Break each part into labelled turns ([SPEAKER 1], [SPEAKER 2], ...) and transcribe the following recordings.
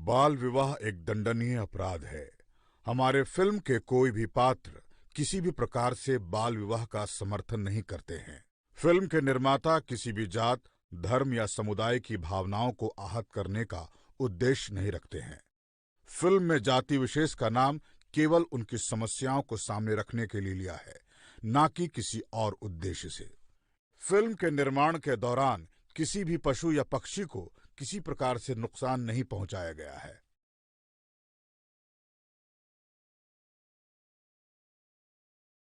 [SPEAKER 1] बाल विवाह एक दंडनीय अपराध है। हमारे फिल्म के कोई भी पात्र किसी भी प्रकार से बाल विवाह का समर्थन नहीं करते हैं। फिल्म के निर्माता किसी भी जात, धर्म या समुदाय की भावनाओं को आहत करने का उद्देश्य नहीं रखते हैं। फिल्म में जाति विशेष का नाम केवल उनकी समस्याओं को सामने रखने के लिए लिया है, ना कि किसी और उद्देश्य से। फिल्म के निर्माण के दौरान किसी भी पशु या पक्षी को किसी प्रकार से नुकसान नहीं पहुंचाया गया है।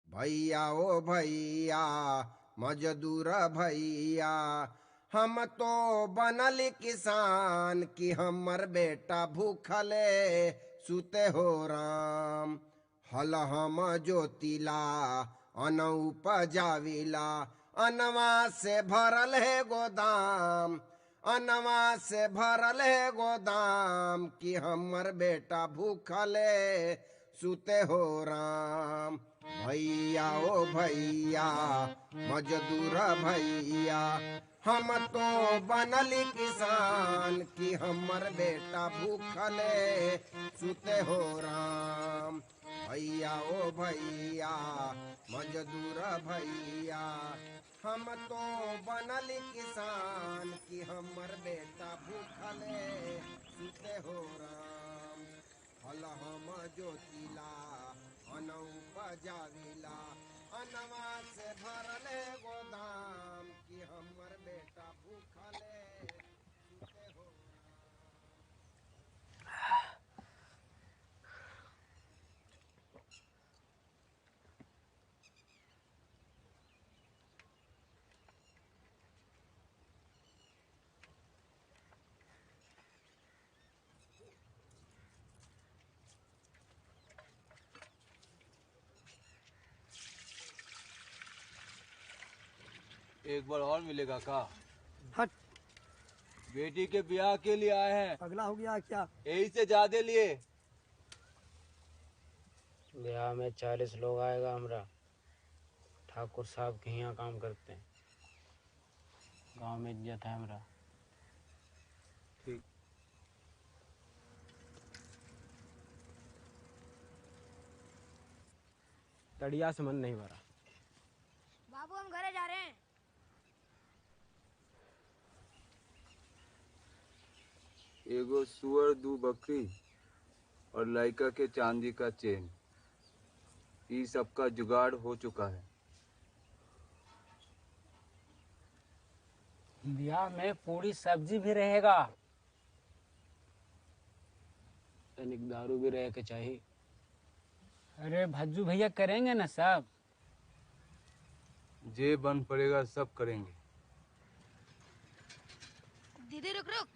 [SPEAKER 2] भैया ओ भैया मजदूर भैया, हम तो बनल किसान कि हमर बेटा भूखले सुते हो राम। हल हम जोतिला अन उपजाविला, अनवा से भरल है गोदाम, अनवा से भरल है गोदाम कि हमर बेटा भूखले सुते हो राम। भैया ओ भैया मजदूर भैया, हम तो बनली किसान कि हमर बेटा भूखले सुते हो राम। भैया ओ भैया मजदूर भैया, हम तो बनली किसान कि हमर बेटा भूखले सुते हो राम। हल हम जोतिला अन उपजाविला, अनवा से भरले गोदाम कि हमर बेटा भूखले सुते हो
[SPEAKER 3] एक बार और मिलेगा का?
[SPEAKER 4] हट।
[SPEAKER 3] बेटी के ब्याह के लिए आए हैं।
[SPEAKER 4] पगला हो गया क्या?
[SPEAKER 3] यही से ज्यादा लिए।
[SPEAKER 5] ब्याह में 40 लोग आएगा। हमरा ठाकुर साहब के यहाँ काम करते हैं। गांव में इज्जत है हमरा।
[SPEAKER 3] ठीक।
[SPEAKER 4] तड़िया से मन नहीं भरा।
[SPEAKER 6] बाबू हम घरे जा रहे हैं।
[SPEAKER 3] एगो सुअर, 2 बकरी और लड़का के चांदी का चेन, ये सबका जुगाड़ हो चुका है।
[SPEAKER 5] ब्याह में पूरी सब्जी भी रहेगा। तनिक दारू भी रहे के चाहिए। अरे भज्जू भैया करेंगे ना सब।
[SPEAKER 3] जे बन पड़ेगा सब करेंगे।
[SPEAKER 6] दीदी रुक रुक।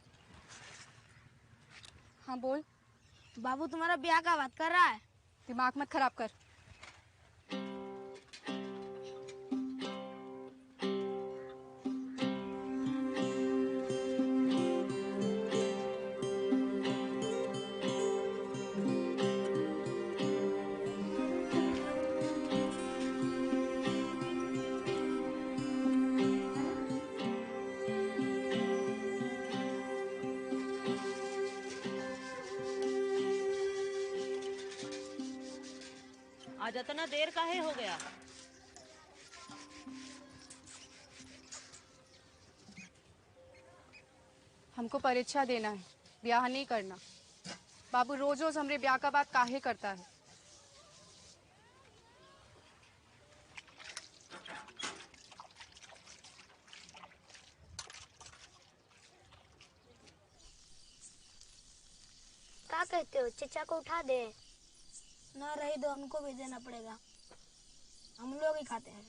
[SPEAKER 7] हाँ बोल।
[SPEAKER 6] बाबू तुम्हारा ब्याह का बात कर रहा है।
[SPEAKER 7] दिमाग मत खराब कर।
[SPEAKER 8] आज इतना देर काहे हो गया?
[SPEAKER 7] हमको परीक्षा देना है, ब्याह नहीं करना। बाबू रोज रोज हमरे ब्याह का बात काहे करता है?
[SPEAKER 6] क्या कहते हो, चचा को उठा दे? ना रही दो, हमको भी देना पड़ेगा। हम लोग ही खाते हैं।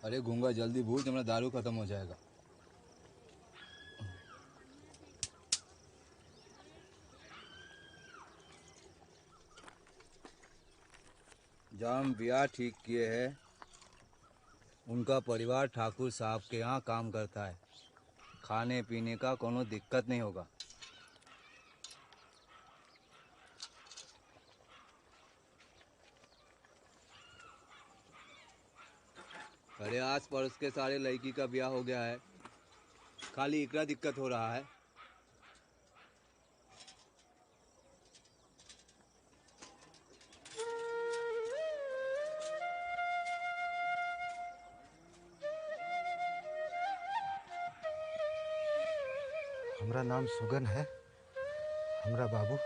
[SPEAKER 3] अरे गूंगा जल्दी भूल, तुम्हारा दारू खत्म हो जाएगा। जहाँ हम ब्याह ठीक किए हैं, उनका परिवार ठाकुर साहब के यहाँ काम करता है। खाने पीने का कोनो दिक्कत नहीं होगा। अरे आस पड़ोस के सारे लड़की का ब्याह हो गया है, खाली इकरा दिक्कत हो रहा है।
[SPEAKER 9] हमरा नाम सुगन है। हमरा बाबू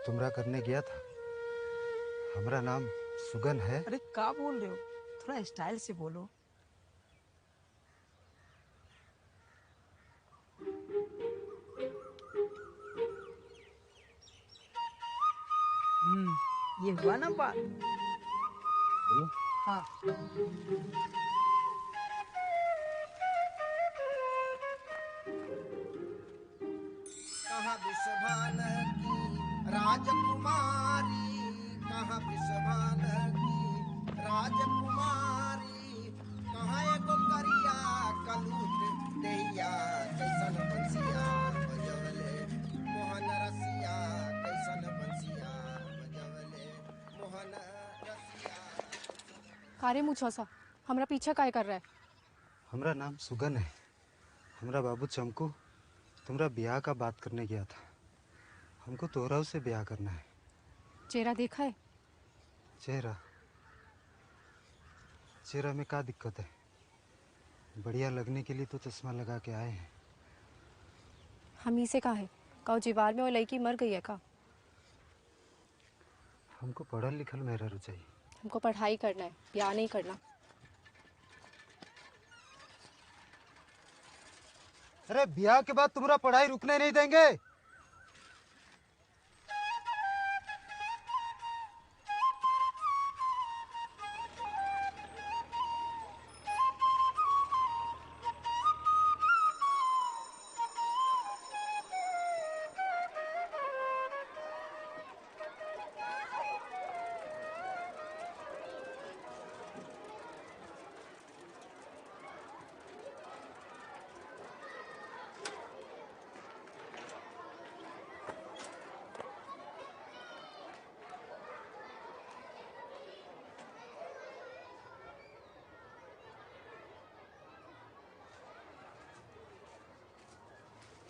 [SPEAKER 9] तुमरा करने गया था। हमरा नाम सुगन है।
[SPEAKER 10] अरे क्या बोल रहे हो, थोड़ा स्टाइल से बोलो। ये हुआ ना बात। हाँ
[SPEAKER 2] कहाँ विश्वभान की राजकुमारी, कहाँ विश्वभान की राजकुमारी, कहाँ एगो करिया कलूत देहिया कैसन बंसिया बजवले मोहन रसिया, कैसन बंसिया बजवले मोहन रसिया।
[SPEAKER 7] कारे मुझो सा हमरा पीछे काय कर रहा है?
[SPEAKER 9] हमरा नाम सुगन है। हमरा बाबू चमकू तुमरा ब्याह का बात करने गया था। हमको तोहरा से ब्याह करना है।
[SPEAKER 7] चेहरा देखा है?
[SPEAKER 9] चेहरा चेहरा में क्या दिक्कत है? बढ़िया लगने के लिए तो चश्मा लगा के आए हैं।
[SPEAKER 7] हम ही से कहा है काउ जीवार में वो लड़की मर गई है का?
[SPEAKER 9] हमको पढ़ल लिखल मेहरारू चाहिए।
[SPEAKER 7] हमको पढ़ाई करना है, ब्याह नहीं करना।
[SPEAKER 9] अरे ब्याह के बाद तुम्हारा पढ़ाई रुकने नहीं देंगे।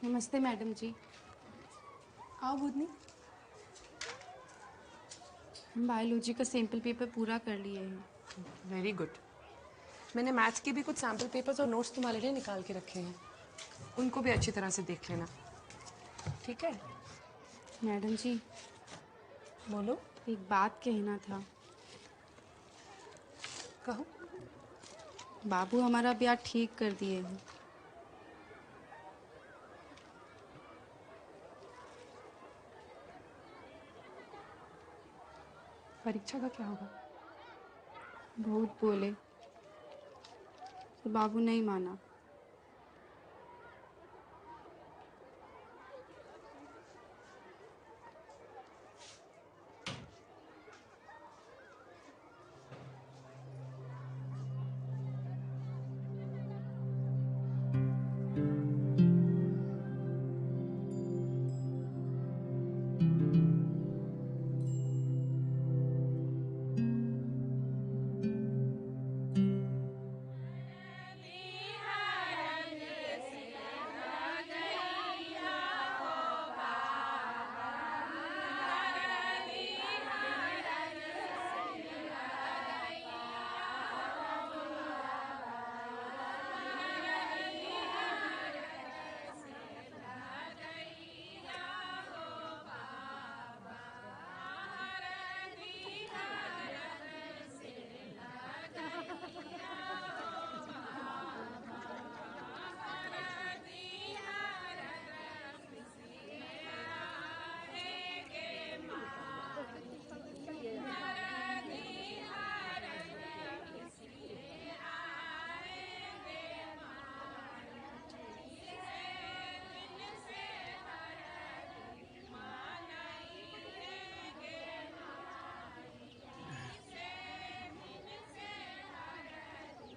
[SPEAKER 7] नमस्ते मैडम जी। आओ बुधनी। हम बायोलॉजी का सैंपल पेपर पूरा कर लिए हैं।
[SPEAKER 10] Very good. मैंने मैथ्स के भी कुछ सैम्पल पेपर्स और नोट्स तुम्हारे लिए निकाल के रखे हैं, उनको भी अच्छी तरह से देख लेना, ठीक है?
[SPEAKER 7] मैडम जी
[SPEAKER 10] बोलो।
[SPEAKER 7] एक बात कहना था।
[SPEAKER 10] कहो।
[SPEAKER 7] बाबू हमारा ब्याह ठीक कर दिए हैं।
[SPEAKER 10] परीक्षा का क्या होगा?
[SPEAKER 7] बहुत बोले तो बाबू नहीं माना।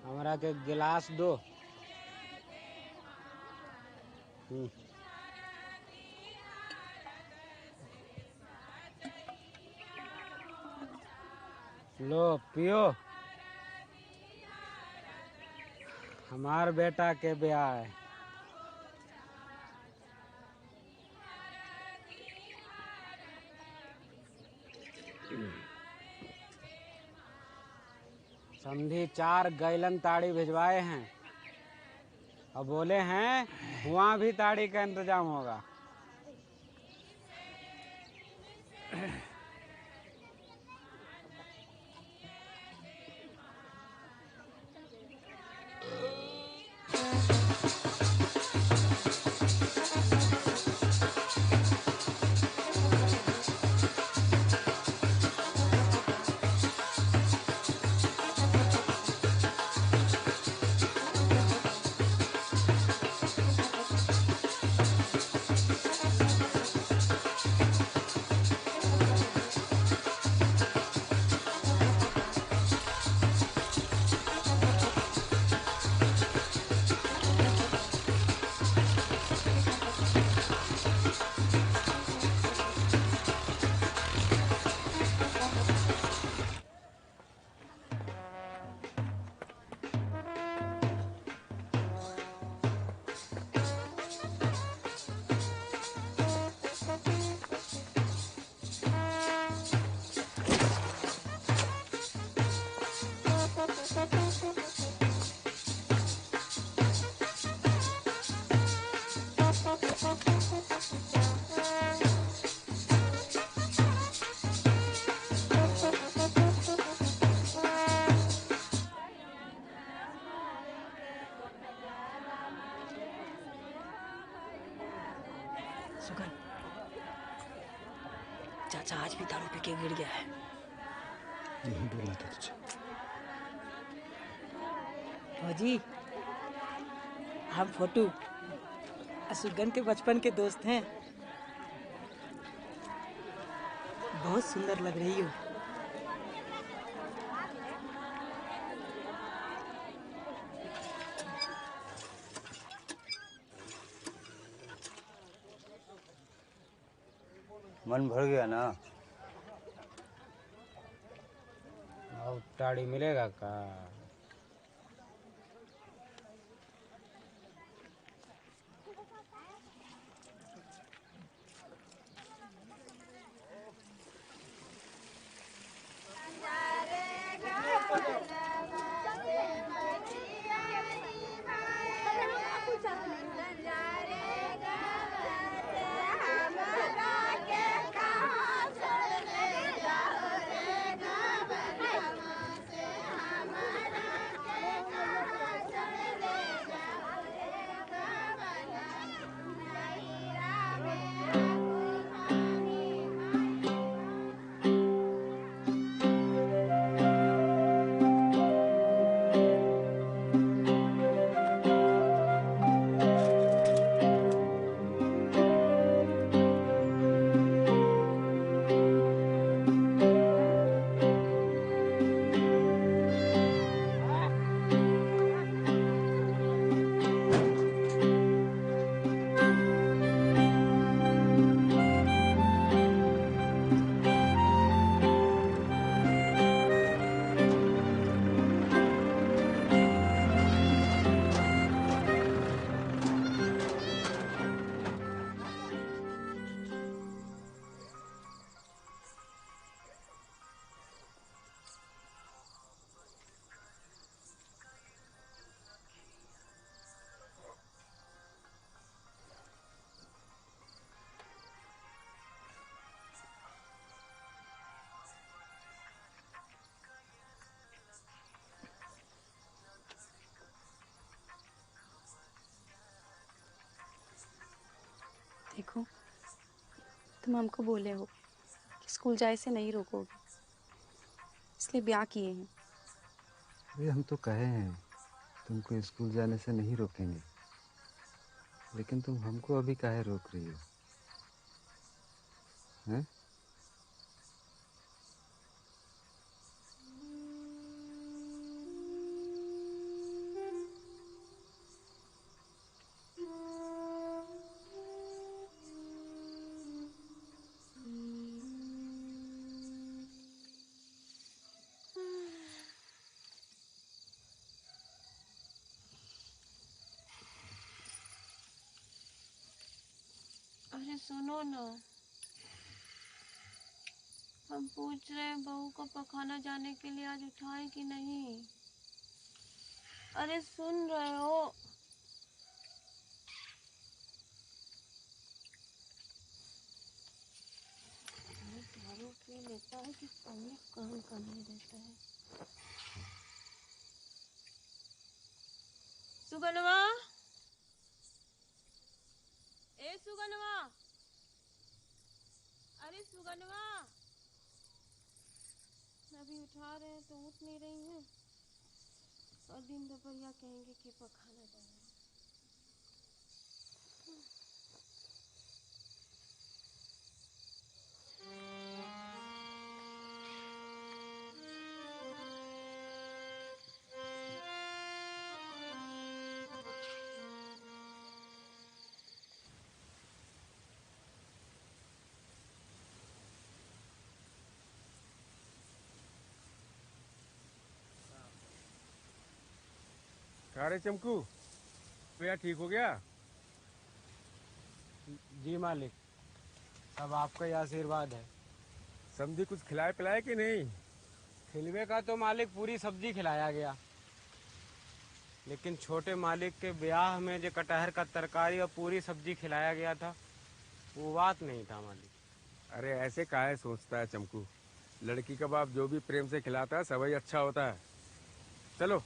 [SPEAKER 5] हमरा के गिलास दो। लो पियो। हमार बेटा के ब्याह है। समधी 4 गैलन ताड़ी भिजवाए हैं और बोले हैं वहाँ भी ताड़ी का इंतजाम होगा।
[SPEAKER 11] सुगन, चाचा आज भी दारू पी के गिर गया है।
[SPEAKER 9] यही बोला था तुझे।
[SPEAKER 11] फौजी, हम फोटू सुगन के बचपन के दोस्त हैं। बहुत सुंदर लग रही हो।
[SPEAKER 3] मन भर गया ना?
[SPEAKER 5] अब ताड़ी मिलेगा का?
[SPEAKER 7] देखो, तुम हमको बोले हो कि स्कूल जाए से नहीं रोकोगे, इसलिए ब्याह किए हैं।
[SPEAKER 9] अरे हम तो कहे हैं तुमको स्कूल जाने से नहीं रोकेंगे, लेकिन तुम हमको अभी काहे रोक रही हो? हैं?
[SPEAKER 12] सुनो ना, हम पूछ रहे हैं बहू को पखाना जाने के लिए आज उठाए कि नहीं। अरे सुन रहे हो? दारू पी लेता है कि कहीं काम करने देता है। सुगनवा, ए सुगनवा, अरे सुगनवा, अभी उठा रहे हैं तो उठ नहीं रही हैं और दिन दोपहरिया कहेंगे कि पखाना जाना।
[SPEAKER 13] अरे चमकू, भैया ठीक हो गया?
[SPEAKER 4] जी मालिक, सब आपका ही आशीर्वाद है।
[SPEAKER 13] समझी कुछ खिलाए पिलाए कि नहीं?
[SPEAKER 4] खिलवे का तो मालिक पूरी सब्जी खिलाया गया, लेकिन छोटे मालिक के ब्याह में जो कटहर का तरकारी और पूरी सब्जी खिलाया गया था वो बात नहीं था मालिक।
[SPEAKER 13] अरे ऐसे काहे सोचता है चमकू, लड़की का बाप जो भी प्रेम से खिलाता है सब ही अच्छा होता है। चलो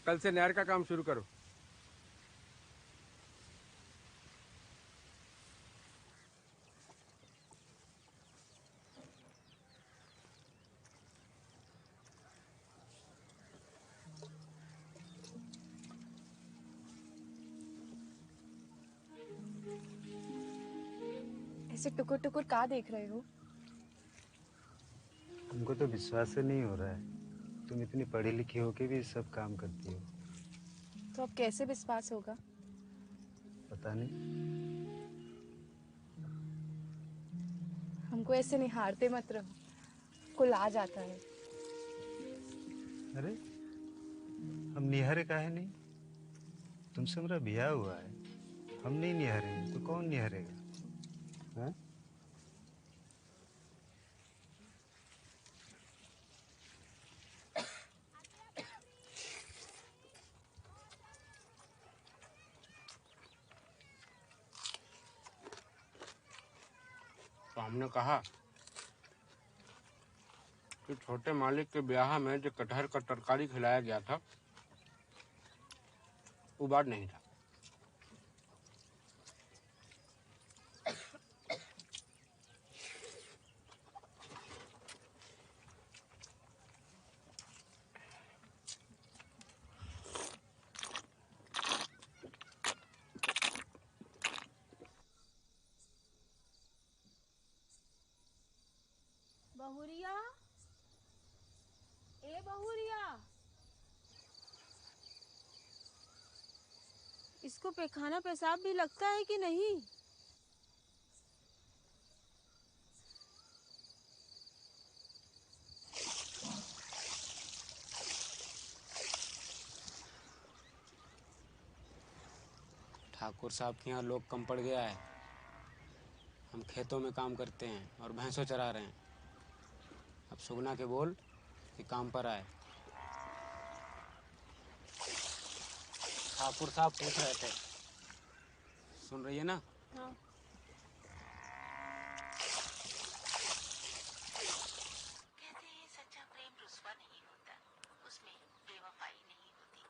[SPEAKER 13] कल से नहर का काम शुरू करो।
[SPEAKER 7] ऐसे टुकुर टुकुर का देख रहे हो?
[SPEAKER 9] हमको तो विश्वास ही नहीं हो रहा है, तुम इतनी पढ़ी लिखी होके भी सब काम करती हो।
[SPEAKER 7] तो अब कैसे विश्वास होगा?
[SPEAKER 9] पता नहीं।
[SPEAKER 7] हमको ऐसे निहारते मत रहो, कुल आ जाता है।
[SPEAKER 9] अरे हम निहारे काहे नहीं? तुमसे मेरा ब्याह हुआ है, हम नहीं निहारेंगे तो कौन निहारेगा? हाँ?
[SPEAKER 4] तो हमने कहा कि छोटे मालिक के ब्याह में जो कटहर का तरकारी खिलाया गया था वो बात नहीं था।
[SPEAKER 12] बहुरिया, ए बहुरिया, इसको पैखाना पेशाब भी लगता है कि नहीं?
[SPEAKER 5] ठाकुर साहब के यहाँ लोग कम पड़ गया है। हम खेतों में काम करते हैं और भैंसों चरा रहे हैं। अब सुगना के बोल कि काम पर आए। ठाकुर साहब पूछ रहे थे, सुन रही है ना?
[SPEAKER 12] हाँ।
[SPEAKER 11] कहते हैं सच्चा प्रेम रुस्वा नहीं होता, उसमें बेवफाई नहीं होती।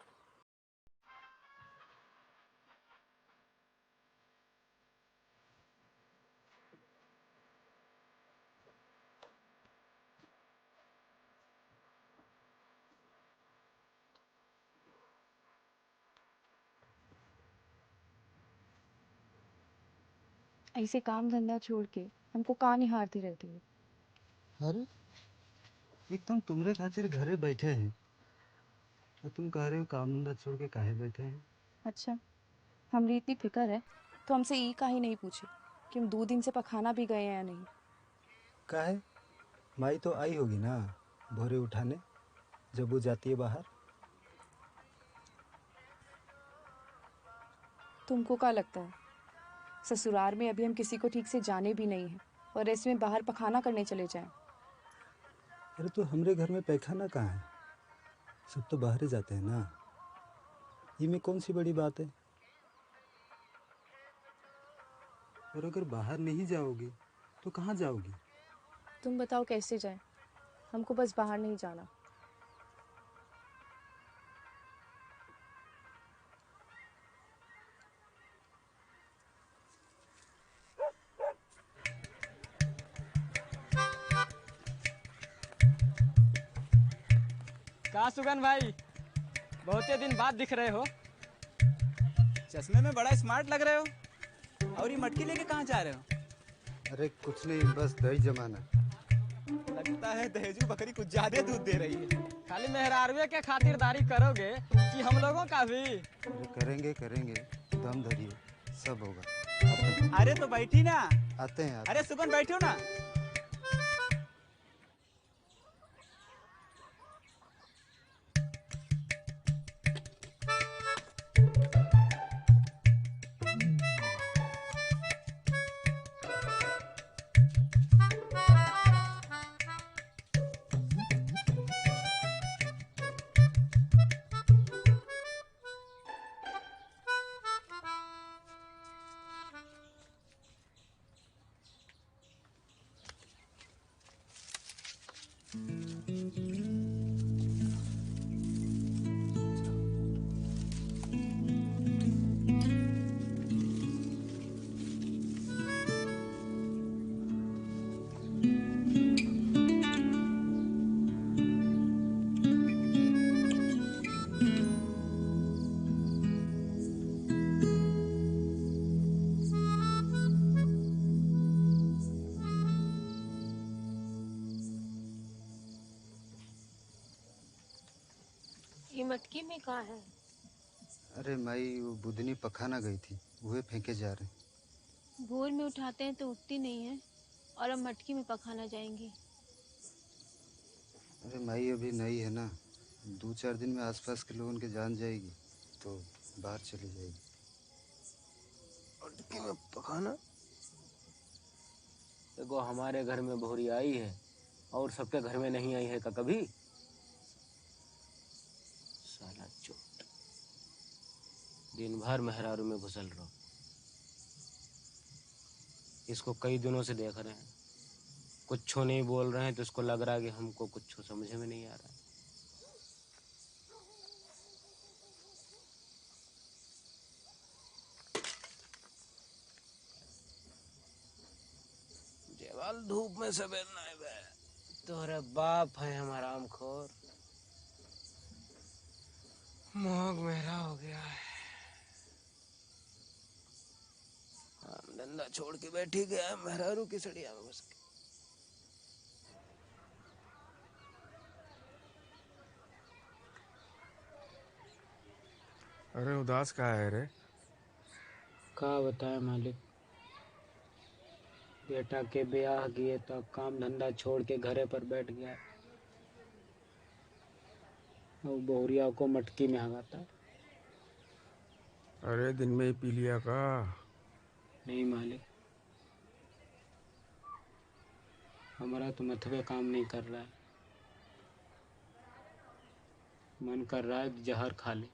[SPEAKER 7] ऐसे काम धंधा छोड़ के हमको कहाँ निहारती रहती हो?
[SPEAKER 9] अरे एकदम तुम्हारे खातिर घरे बैठे हैं और तुम कह रहे हो काम धंधा छोड़ के काहे बैठे हैं?
[SPEAKER 7] अच्छा, हमरी इतनी फिक्र है तो हमसे ई काहे नहीं पूछे कि हम 2 दिन से पखाना भी गए हैं या नहीं?
[SPEAKER 9] काहे? माई तो आई होगी ना भोरे उठाने जब वो जाती है बाहर।
[SPEAKER 7] तुमको क्या लगता है ससुराल में अभी हम किसी को ठीक से जाने भी नहीं हैं और इसमें बाहर पखाना करने चले जाएं।
[SPEAKER 9] अरे तो हमरे घर में पैखाना कहाँ है? सब तो बाहर ही जाते हैं ना। ये में कौन सी बड़ी बात है? और अगर बाहर नहीं जाओगी तो कहाँ जाओगी?
[SPEAKER 7] तुम बताओ कैसे जाएं? हमको बस बाहर नहीं जाना।
[SPEAKER 14] कहा सुगन भाई, बहुते दिन बाद दिख रहे हो।
[SPEAKER 15] चश्मे में बड़ा स्मार्ट लग रहे हो। और ये मटकी लेके कहाँ जा रहे हो?
[SPEAKER 9] अरे कुछ नहीं, बस दही जमाना।
[SPEAKER 15] लगता है दहेजू बकरी कुछ ज्यादा दूध दे रही है।
[SPEAKER 14] खाली मेहरारवे के खातिरदारी करोगे कि हम लोगों का भी?
[SPEAKER 9] अरे करेंगे करेंगे, दम धरिए, सब होगा।
[SPEAKER 15] अरे तो बैठी ना।
[SPEAKER 9] आते हैं।
[SPEAKER 15] अरे सुगन बैठो ना।
[SPEAKER 12] ये मटकी में कहाँ है?
[SPEAKER 9] अरे माई, वो बुधनी पखाना गई थी, वह फेंके जा रहे।
[SPEAKER 12] भोर में उठाते हैं तो उठती नहीं है और अब मटकी में पखाना जाएंगी।
[SPEAKER 9] अरे माई अभी नई है ना, 2-4 दिन में आसपास के लोगों के जान जाएगी तो बाहर चली जाएगी।
[SPEAKER 5] मटकी में पखाना? देखो हमारे घर में बहुरी आई है और सबके घर में नहीं आई है का कभी? साला चोट, दिन भर मेहरारू में घुसल रहो। इसको कई दिनों से देख रहे हैं, कुछ नहीं बोल रहे हैं तो इसको लग रहा है कि हमको कुछ समझ में नहीं आ रहा है। जेवाल धूप में सवेर ना बे, तोहरे बाप है हमारा आमखोर। मोग मेरा हो गया है, काम धंधा छोड़ के बैठी गया मेहरारू की सड़िया में घुस के।
[SPEAKER 13] अरे उदास कहाँ है रे?
[SPEAKER 5] का बताए मालिक, बेटा के ब्याह किए तो काम धंधा छोड़ के घरे पर बैठ गया और बहुरिया को मटकी में हगाता।
[SPEAKER 13] अरे दिन में ही पी लिया का?
[SPEAKER 5] नहीं मालिक, हमारा तो मथवे काम नहीं कर रहा है, मन कर रहा है जहर खा ले।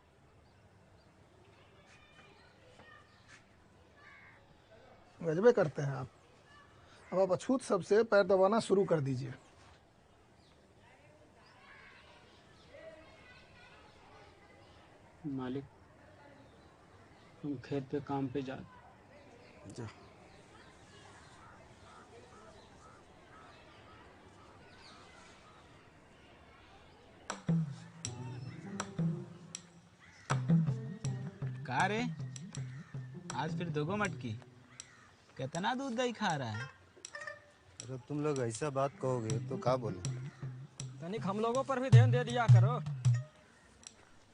[SPEAKER 16] गजबे करते हैं आप। अब आप अछूत सबसे पैर दबाना शुरू कर दीजिए।
[SPEAKER 5] मालिक हम खेत पे काम पे जा।
[SPEAKER 15] का रे, आज फिर दोगो मटकी? कितना दूध दही खा रहा है?
[SPEAKER 9] अरे तुम लोग ऐसा बात कहोगे तो क्या बोले?
[SPEAKER 14] तनिक हम लोगों पर भी ध्यान दे दिया करो।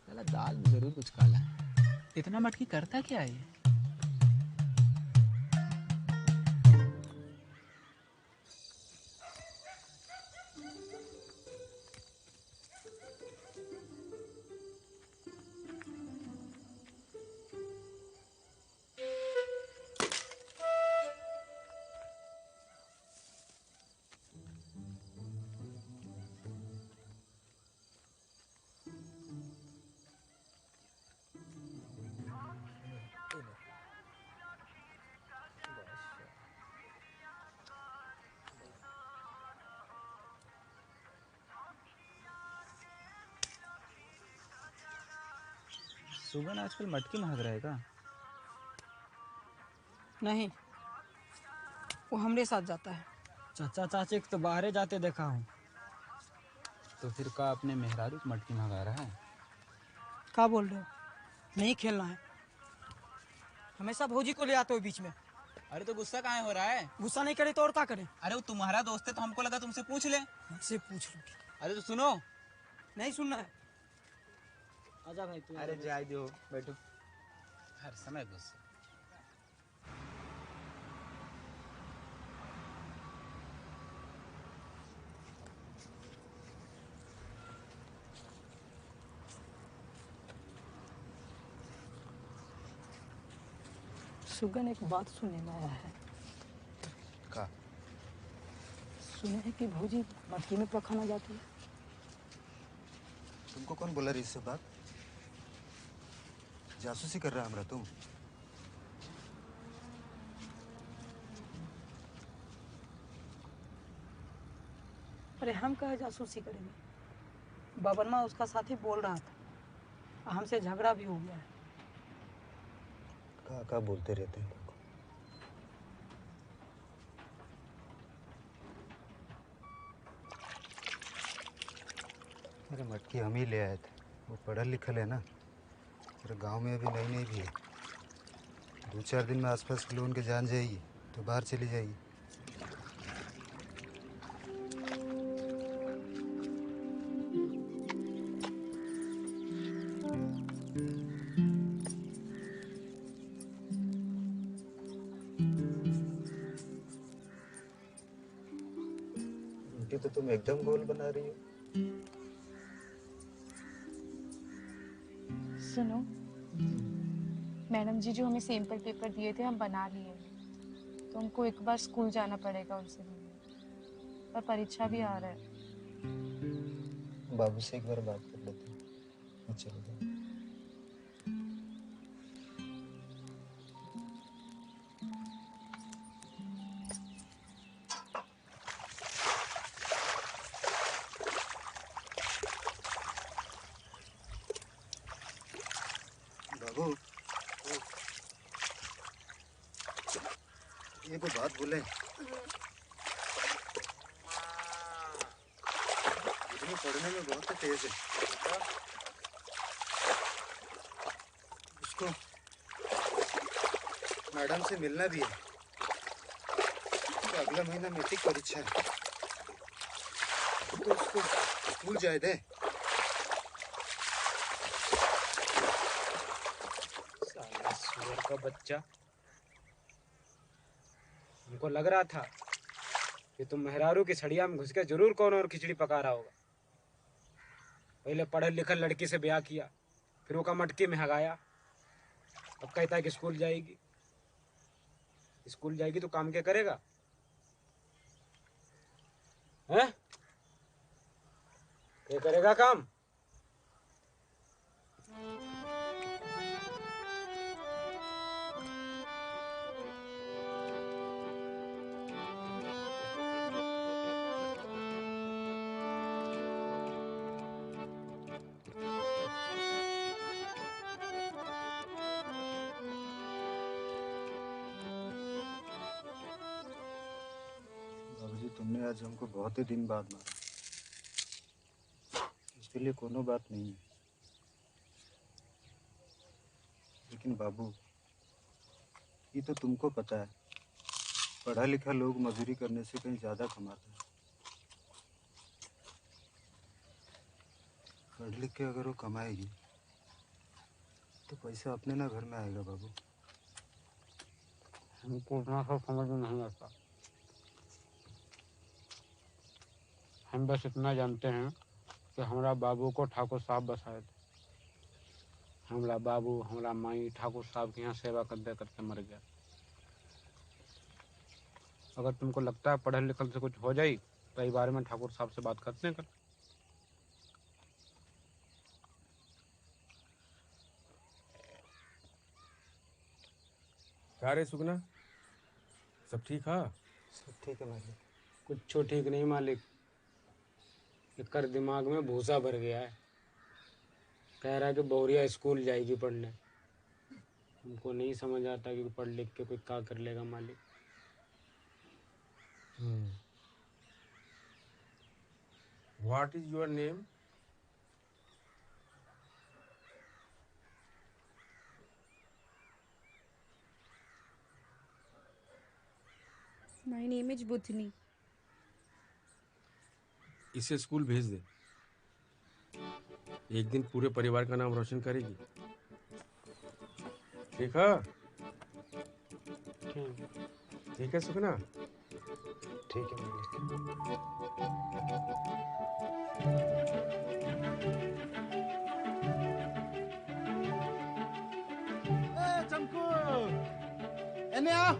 [SPEAKER 15] साला दाल में जरूर कुछ काला है। इतना मटकी करता क्या है? सुगन आजकल मटकी महक रहा है का?
[SPEAKER 14] नहीं, वो हमरे साथ जाता है। चाचा चाची को तो बाहरे जाते देखा हूँ।
[SPEAKER 15] तो फिर का अपने मेहरारू को मटकी महका रहा है?
[SPEAKER 14] क्या बोल रहे हो? नहीं खेलना है। हमेशा भौजी को ले आते हो बीच में।
[SPEAKER 15] अरे तो गुस्सा कहाँ हो रहा है?
[SPEAKER 14] गुस्सा नहीं करे तो और क्या करे?
[SPEAKER 15] अरे वो तुम्हारा दोस्त है तो हमको लगा तुमसे पूछ ले।
[SPEAKER 14] मुझसे पूछ लो।
[SPEAKER 15] अरे तो सुनो।
[SPEAKER 14] नहीं सुनना है। आजा भाई तू।
[SPEAKER 15] अरे जाए दो, बैठो। हर समय गुस्सा।
[SPEAKER 14] सुगन एक बात सुनने में आया है।
[SPEAKER 9] का?
[SPEAKER 14] सुने हैं कि भौजी मटकी में पखाना जाती है।
[SPEAKER 9] तुमको कौन बोला रही इससे बात? जासूसी कर रहा है हमरा तुम?
[SPEAKER 14] अरे हम कहे जासूसी करेंगे? बबनमा उसका साथी बोल रहा था, हमसे झगड़ा भी हो गया है।
[SPEAKER 9] का बोलते रहते हैं। अरे मटकी हम ही ले आए थे। वो पढ़ल लिखल है ना, और गांव में अभी नई भी है। 2-4 दिन में आसपास के लोगों के जान जाएगी तो बाहर चली जाएगी। तो तुम एकदम गोल बना रही हो।
[SPEAKER 7] सुनो, मैडम जी जो हमें सैंपल पेपर दिए थे हम बना लिए, तो हमको एक बार स्कूल जाना पड़ेगा उनसे मिलने, पर परीक्षा भी आ रहा है।
[SPEAKER 9] बाबू से एक बार बात कर लेते हैं। चलो। बाबू, ये कोई बात बोले। इतनी पढ़ने में बहुत तेज है। उसको मैडम से मिलना भी है। तो अगला महीना मैट्रिक परीक्षा है, तो उसको स्कूल जाए दे।
[SPEAKER 5] साला सुअर का बच्चा। हमको लग रहा था कि तुम मेहरारू की सड़िया में घुस के जरूर कौन और खिचड़ी पका रहा होगा। पहले पढ़ल लिखल लड़की से ब्याह किया, फिर वो का मटकी में हगाया, अब कहता है कि स्कूल जाएगी। स्कूल जाएगी तो काम क्या करेगा? हैं? क्या करेगा काम?
[SPEAKER 9] बाबूजी, तुमने आज हमको बहुत ही दिन बाद मारा। इसके लिए कोनो बात नहीं है। लेकिन बाबू, ये तो तुमको पता है, पढ़ा लिखा लोग मजदूरी करने से कहीं ज्यादा कमाता है। पढ़ लिख के अगर वो कमाएगी तो पैसा अपने ना घर में आएगा बाबू।
[SPEAKER 5] हमको उतना सब समझ में नहीं आता। हम बस इतना जानते हैं कि हमारा बाबू को ठाकुर साहब बसाए थे। हमारा बाबू हमारा माई ठाकुर साहब के यहाँ सेवा करते करते मर गया। अगर तुमको लगता है पढ़ल लिखल से कुछ हो जाए तो इस बारे में ठाकुर साहब से बात करते हैं कल।
[SPEAKER 13] क्या रे सुगना, सब ठीक है?
[SPEAKER 9] सब ठीक है मालिक।
[SPEAKER 5] कुछ ठीक नहीं मालिक, कर दिमाग में भूसा भर गया है। कह रहा है कि बहुरिया स्कूल जाएगी पढ़ने। हमको नहीं समझ आता कि पढ़ लिख के कोई क्या कर लेगा मालिक।
[SPEAKER 13] What is your name?
[SPEAKER 7] My name is Budhini.
[SPEAKER 13] इसे स्कूल भेज दे। एक दिन पूरे परिवार का नाम रोशन करेगी। ठीक है? ठीक है सुखना?
[SPEAKER 9] ठीक है मालिक।
[SPEAKER 16] चमकू एने आ।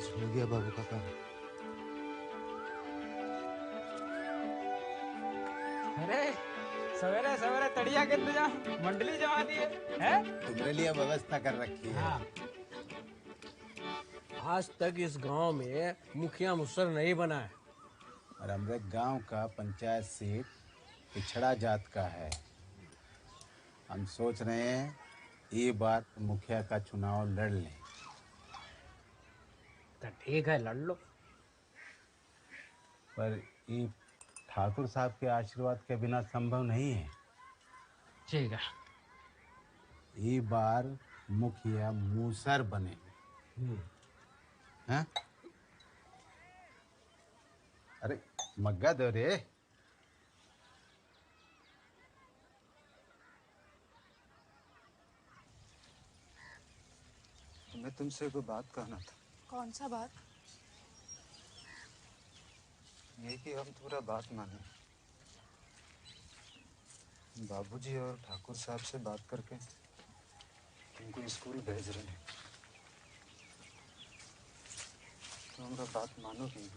[SPEAKER 9] हो गया बाबू का काम।
[SPEAKER 5] अरे सवेरे सवेरे तड़िया के इंतजाम मंडली जमा दिए है।
[SPEAKER 17] तुम्हारे लिए व्यवस्था कर रखी है।
[SPEAKER 5] हाँ।
[SPEAKER 18] आज तक इस गांव में मुखिया मुसर नहीं बना है
[SPEAKER 17] और हमारे गांव का पंचायत सीट पिछड़ा जात का है। हम सोच रहे हैं ये बार मुखिया का चुनाव लड़ लें।
[SPEAKER 5] तो ठीक है लड़ लो।
[SPEAKER 17] पर ये ठाकुर साहब के आशीर्वाद के बिना संभव नहीं है।
[SPEAKER 5] ठीक है।
[SPEAKER 17] ये बार मुखिया मूसर बने हैं? अरे मग्गा दो रे।
[SPEAKER 9] मैं तुमसे कोई बात कहना था।
[SPEAKER 7] कौन सा बात?
[SPEAKER 9] ये कि हम पूरा बात माने। बाबूजी और ठाकुर साहब से बात करके उनको स्कूल भेज रहे हैं। तो हमारा बात मानो कि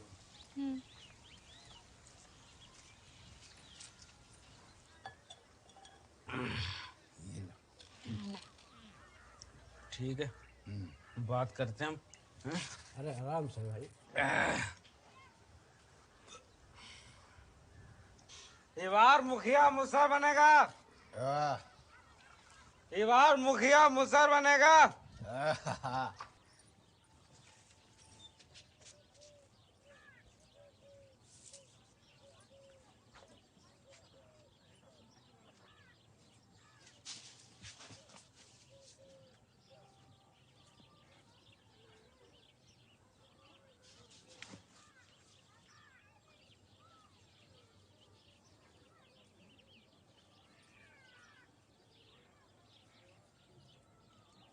[SPEAKER 18] ठीक है बात करते हैं हम।
[SPEAKER 5] अरे आराम से भाई। ये बार मुखिया मुसर बनेगा। ये बार मुखिया मुसर बनेगा।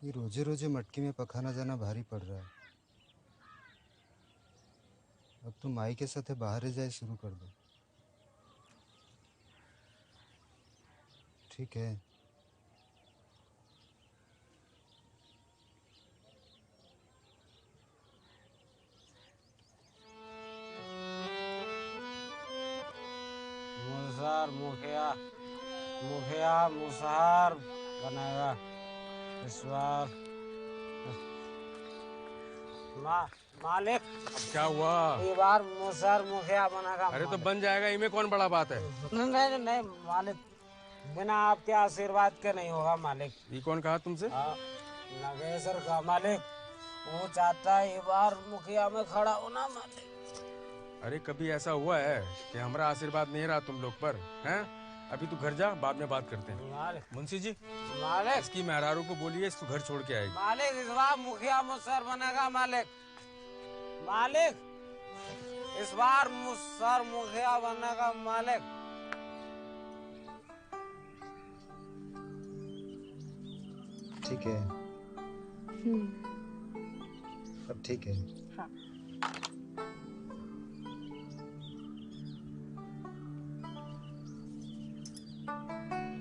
[SPEAKER 9] ये रोजे रोजे मटकी में पखाना जाना भारी पड़ रहा है। अब तुम माई के साथ बाहर जाए शुरू कर दो। ठीक है।
[SPEAKER 5] मुसहर मुखिया मुखिया मुसहर बनेगा इस बार। मालिक
[SPEAKER 13] क्या हुआ?
[SPEAKER 5] ये बार मुसहर मुखिया बनेगा।
[SPEAKER 13] अरे तो बन जाएगा, इनमें कौन बड़ा बात है?
[SPEAKER 5] नहीं नहीं नहीं मालिक, बिना आपके आशीर्वाद के नहीं होगा मालिक।
[SPEAKER 13] ये कौन कहा तुमसे?
[SPEAKER 5] नागेश्वर का मालिक, वो चाहता है ये बार मुखिया में खड़ा होना मालिक।
[SPEAKER 13] अरे कभी ऐसा हुआ है कि हमारा आशीर्वाद नहीं रहा तुम लोग पर? हैं? अभी तू घर जा, बाद में बात करते हैं। मुंशी जी
[SPEAKER 5] मालिक,
[SPEAKER 13] इसकी मेहरारू को बोलिए इसको घर छोड़ के आएगी।
[SPEAKER 5] मालिक इस बार मुखिया मुसहर बनेगा मालिक। मालिक इस बार मुसहर मुखिया बनेगा मालिक।
[SPEAKER 9] ठीक है। अब ठीक है।
[SPEAKER 7] हाँ।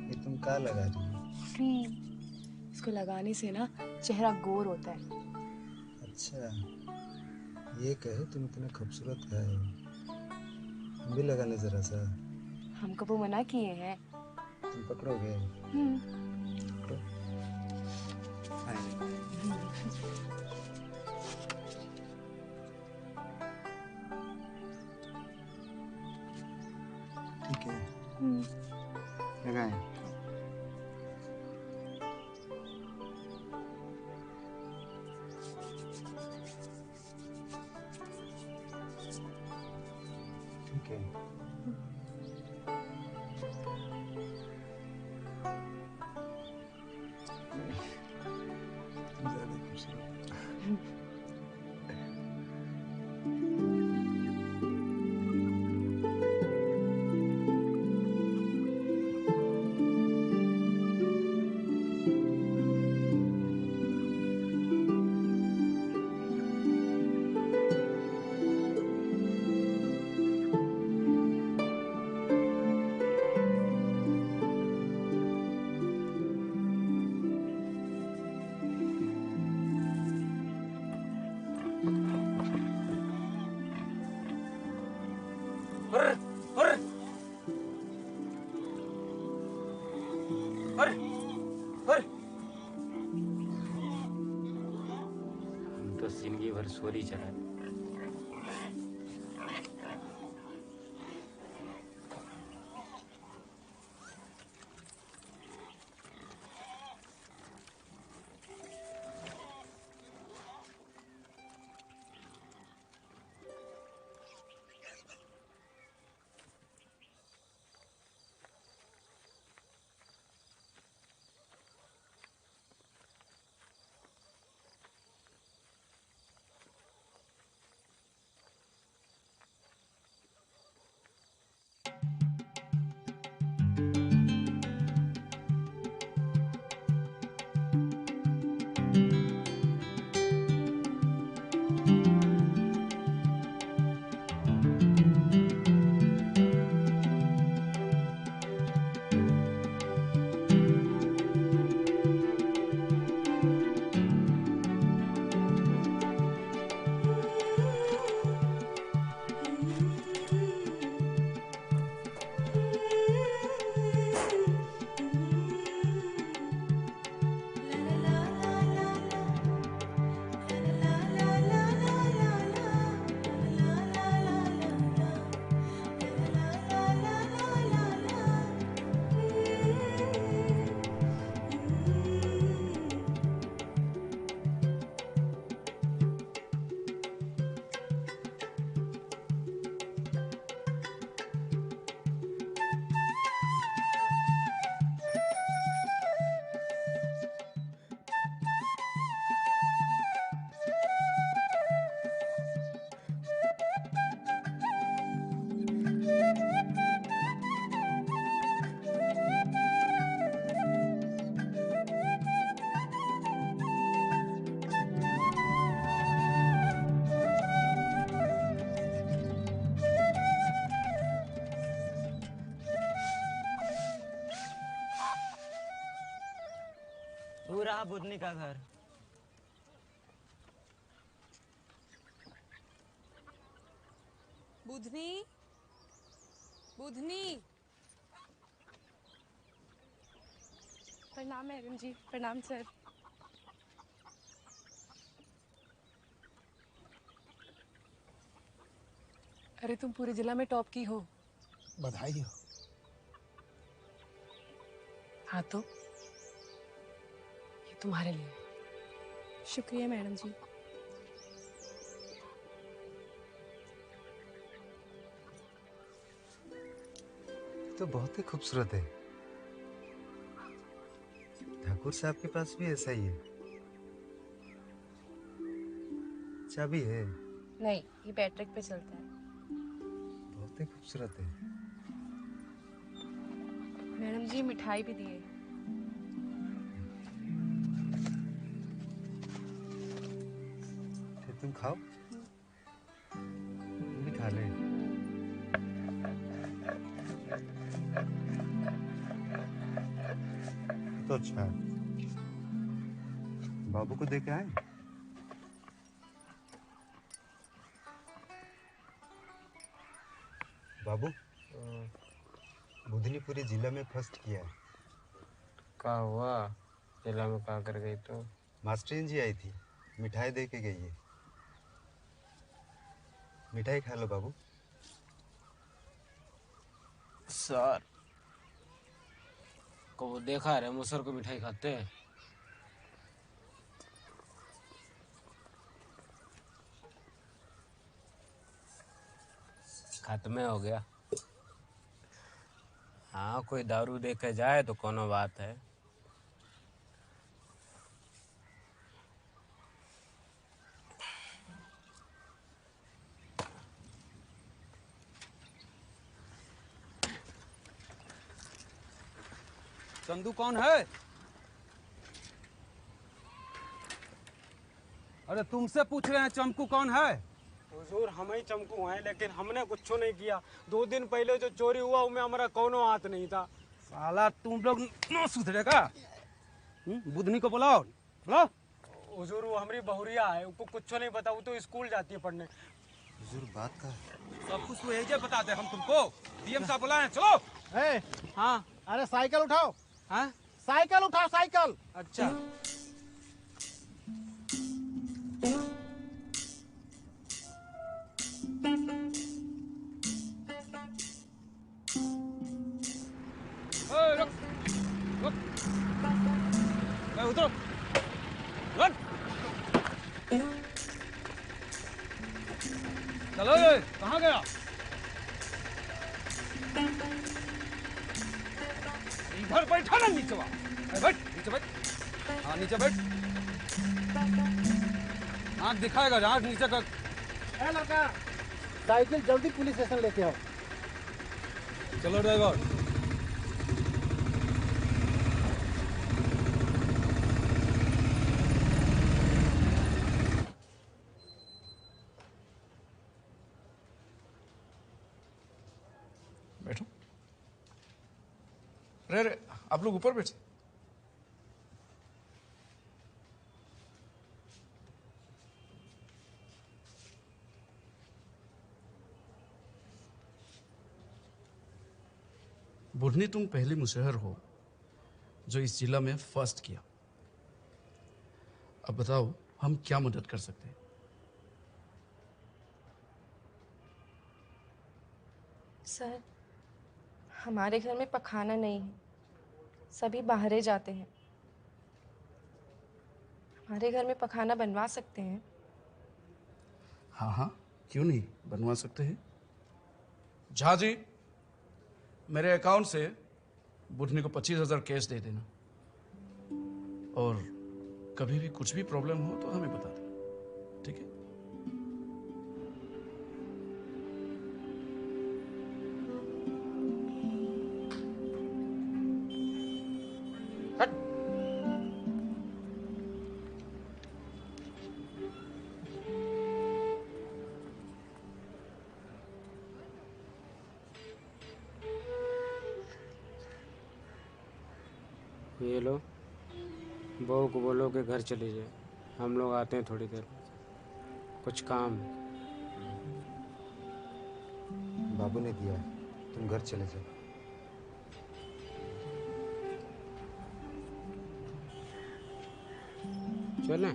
[SPEAKER 9] ये तुम क्या लगा रही हो?
[SPEAKER 7] इसको लगाने से ना चेहरा गोर होता है।
[SPEAKER 9] अच्छा, ये कहे तुम इतने खूबसूरत है। हम भी लगाने जरा सा।
[SPEAKER 7] हमको वो मना किए हैं।
[SPEAKER 9] तुम पकड़ोगे? पकड़ो। ठीक है। लगाएं। ठीक है। ज़्यादा खूबसूरत।
[SPEAKER 5] हम तो जिंदगी भर सोरी चलाए।
[SPEAKER 19] पूरा बुधनी का घर।
[SPEAKER 10] बुधनी, बुधनी।
[SPEAKER 7] प्रणाम मैडम जी। प्रणाम सर।
[SPEAKER 10] अरे तुम पूरे जिला में टॉप की हो।
[SPEAKER 16] बधाई हो।
[SPEAKER 10] हाँ तो ये तुम्हारे लिए।
[SPEAKER 7] शुक्रिया मैडम जी।
[SPEAKER 9] तो बहुत ही खूबसूरत है। ठाकुर साहब के पास भी ऐसा ही है। चाबी है।
[SPEAKER 7] नहीं, ये बैटरी पे चलता है।
[SPEAKER 9] बहुत ही खूबसूरत है।
[SPEAKER 7] मैडम जी मिठाई भी दिए।
[SPEAKER 9] फिर तुम खाओ। तुम भी खा ले। तो अच्छा है। बाबू को देके आए। बाबू, बुधनी पूरे जिला में फर्स्ट किया है।
[SPEAKER 4] का हुआ? जिला में का कर गई तो?
[SPEAKER 9] मास्टरीन जी आई थी, मिठाई दे के गई है। मिठाई खा लो बाबू।
[SPEAKER 4] सर
[SPEAKER 5] को वो देखा है मुसर को मिठाई खाते हैं। खत्म हो गया। हाँ कोई दारू दे के जाए तो कोनो बात है।
[SPEAKER 13] चंदू कौन है? अरे तुमसे पूछ रहे हैं चमकू कौन है?
[SPEAKER 4] हुजूर हम ही चमकू हैं, लेकिन हमने कुछ नहीं किया। 2 दिन पहले जो चोरी हुआ उसमें हमारा कोनो हाथ नहीं था।
[SPEAKER 13] साला तुम लोग न सुधरेगा। बुधनी को बुलाओ बुलाओ।
[SPEAKER 4] हुजूर वो हमारी बहुरिया है, उसको कुछ नहीं पता, वो तो स्कूल जाती है पढ़ने।
[SPEAKER 9] हुजूर बात का
[SPEAKER 13] सब कुछ वो यही बताते हैं हम तुमको। डीएम साहब बुलाए चलो।
[SPEAKER 4] हाँ
[SPEAKER 16] अरे साइकिल उठाओ।
[SPEAKER 4] हाँ
[SPEAKER 16] साइकिल उठाओ साइकिल।
[SPEAKER 4] अच्छा
[SPEAKER 13] रुक रुक उतरो। रन चलो कहाँ गया? इधर बैठा ना नीचे बैठ। नीचे बैठ। हाँ नीचे बैठ। आँख दिखाएगा आँख नीचे कर।
[SPEAKER 16] लड़का साइकिल जल्दी पुलिस स्टेशन लेके आओ।
[SPEAKER 13] चलो ड्राइवर।
[SPEAKER 19] बैठो। अरे आप लोग ऊपर बैठे। बुढ़नी तुम पहली मुशहर हो जो इस जिला में फर्स्ट किया। अब बताओ हम क्या मदद कर सकते हैं?
[SPEAKER 7] सर हमारे घर में पखाना नहीं है, सभी बाहरे जाते हैं। हमारे घर में पखाना बनवा सकते हैं?
[SPEAKER 19] हाँ हाँ क्यों नहीं, बनवा सकते हैं। झा जी मेरे अकाउंट से बुढ़नी को 25,000 कैश दे देना, और कभी भी कुछ भी प्रॉब्लम हो तो हमें बता देना, ठीक है?
[SPEAKER 5] ये लो, बहू को बोलो कि घर चली जाए, हम लोग आते हैं थोड़ी देर, कुछ काम है।
[SPEAKER 9] बाबू ने दिया है, तुम घर चले जाओ।
[SPEAKER 5] चलें?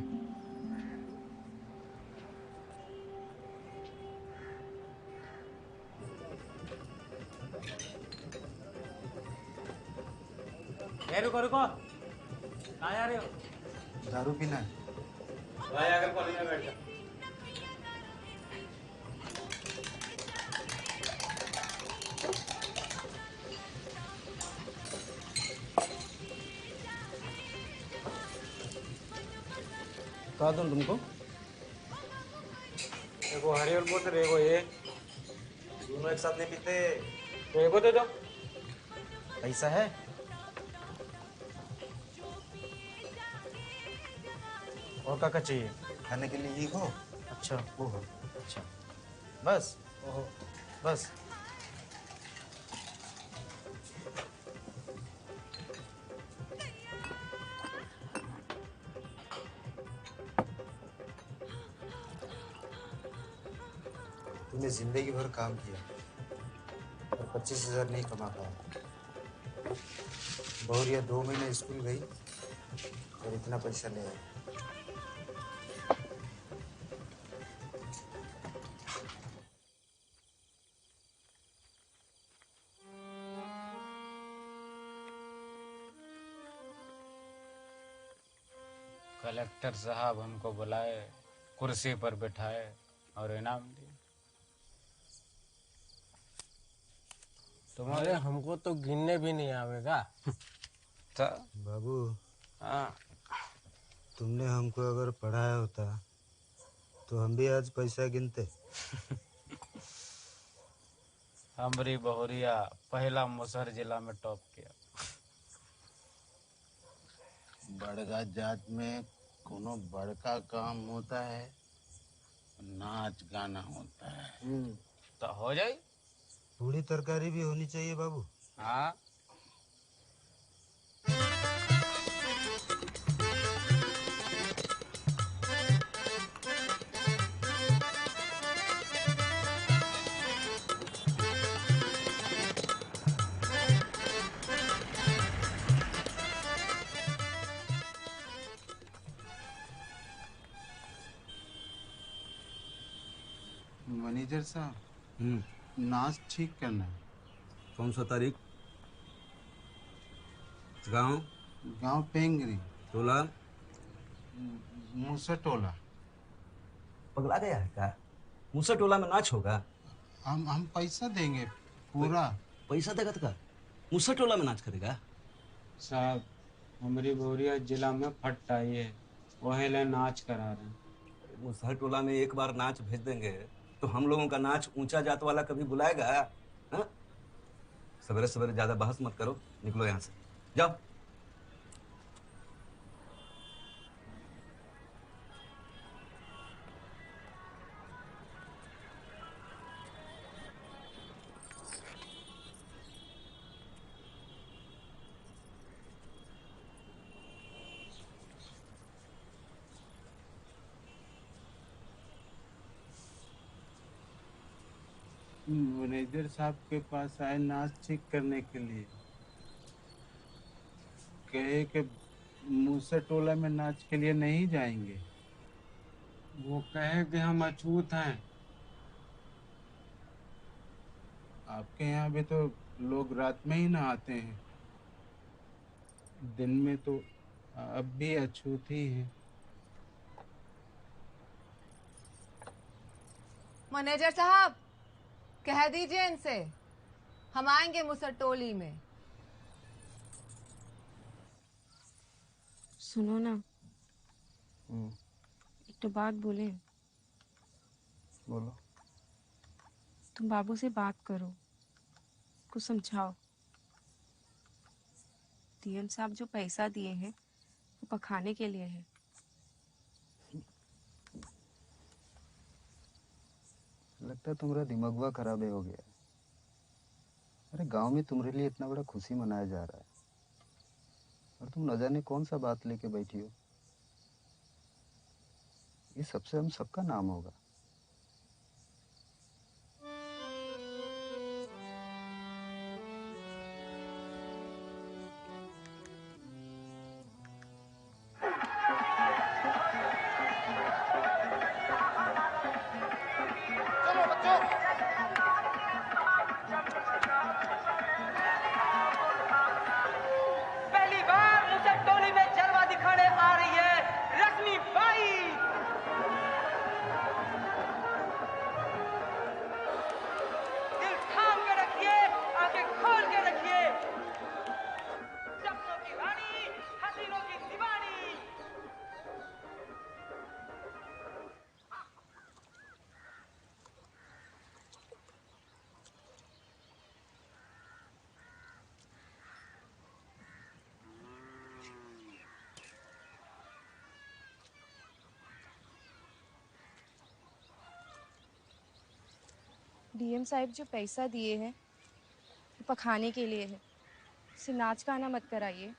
[SPEAKER 4] रुको रुको, कहाँ जा रहे हो?
[SPEAKER 9] दारू पीना है।
[SPEAKER 4] भाई आकर कॉलेज में बैठ जा।
[SPEAKER 5] कहा दूँ तुमको?
[SPEAKER 4] एगो हरियर बोतल, एगो ये।
[SPEAKER 2] दोनों एक साथ नहीं पीते।
[SPEAKER 4] तो एगो दे दो।
[SPEAKER 2] पैसा है? और क्या चाहिए?
[SPEAKER 9] खाने के लिए ये हो।
[SPEAKER 2] अच्छा
[SPEAKER 9] वो हो।
[SPEAKER 2] अच्छा बस।
[SPEAKER 4] ओहो
[SPEAKER 2] बस।
[SPEAKER 9] तूने जिंदगी भर काम किया और 25,000 नहीं कमा पाया। बहुरिया 2 महीने स्कूल गई और इतना पैसा ले आई।
[SPEAKER 5] कलेक्टर साहब हमको बुलाए, कुर्सी पर बिठाए और इनाम दिए।
[SPEAKER 18] तुम्हारे हमको तो गिनने भी नहीं आवेगा।
[SPEAKER 9] बाबू,
[SPEAKER 5] हाँ,
[SPEAKER 9] तुमने हमको अगर पढ़ाया होता तो हम भी आज पैसा गिनते।
[SPEAKER 5] हमरी बहुरिया पहला मुसहर जिला में टॉप किया।
[SPEAKER 17] बड़का जात में कोनो बड़का काम होता है, नाच गाना होता है।
[SPEAKER 5] तो हो जाए।
[SPEAKER 9] पूरी तरकारी भी होनी चाहिए बाबू।
[SPEAKER 5] हाँ,
[SPEAKER 17] मैनेजर साहब, नाच ठीक करना है।
[SPEAKER 9] कौन सा तारीख? गांव?
[SPEAKER 17] गांव पेंगरी,
[SPEAKER 9] टोला?
[SPEAKER 17] मूसा टोला।
[SPEAKER 9] पगला गया है क्या? मूसा टोला में नाच होगा?
[SPEAKER 17] हम पैसा देंगे पूरा।
[SPEAKER 9] पैसा देगा तो क्या? मूसा टोला में नाच करेगा?
[SPEAKER 5] साहब हमारी बहुरिया जिला में फट आई है, वही ले नाच करा रहे हैं।
[SPEAKER 9] मूसा टोला में एक बार नाच भेज देंगे तो हम लोगों का नाच ऊंचा जात वाला कभी बुलाएगा? हाँ? सवेरे सवेरे ज्यादा बहस मत करो, निकलो यहाँ से, जाओ।
[SPEAKER 17] मैनेजर साहब के पास आए नाच ठीक करने के लिए, कहे कि मूसा टोला में नाच के लिए नहीं जाएंगे।
[SPEAKER 5] वो कहे कि हम अछूत हैं।
[SPEAKER 17] आपके यहाँ भी तो लोग रात में ही नहाते हैं, दिन में तो अब भी अछूत ही हैं।
[SPEAKER 20] मैनेजर साहब, कह दीजिए इनसे हम आएंगे मुसर टोली में।
[SPEAKER 7] सुनो ना, एक तो बात बोले।
[SPEAKER 17] बोलो।
[SPEAKER 7] तुम बाबू से बात करो, कुछ समझाओ। डीएम साहब जो पैसा दिए हैं वो पखाने के लिए है।
[SPEAKER 9] लगता है तुम्हारा दिमागवा खराब हो गया। अरे गांव में तुम्हारे लिए इतना बड़ा खुशी मनाया जा रहा है और तुम न जाने कौन सा बात लेके बैठी हो। ये सबसे हम सबका नाम होगा।
[SPEAKER 21] पहली बार मुझे टोली में जलवा दिखाने आ रही है रश्मि बाई। दिल थाम के रखिए, आंखें खोल के रखिए। सपनों की रानी, हसीनों की दीवानी।
[SPEAKER 7] डीएम साहब जो पैसा दिए हैं वो पखाने के लिए है। इसे नाच गाना मत कराइए।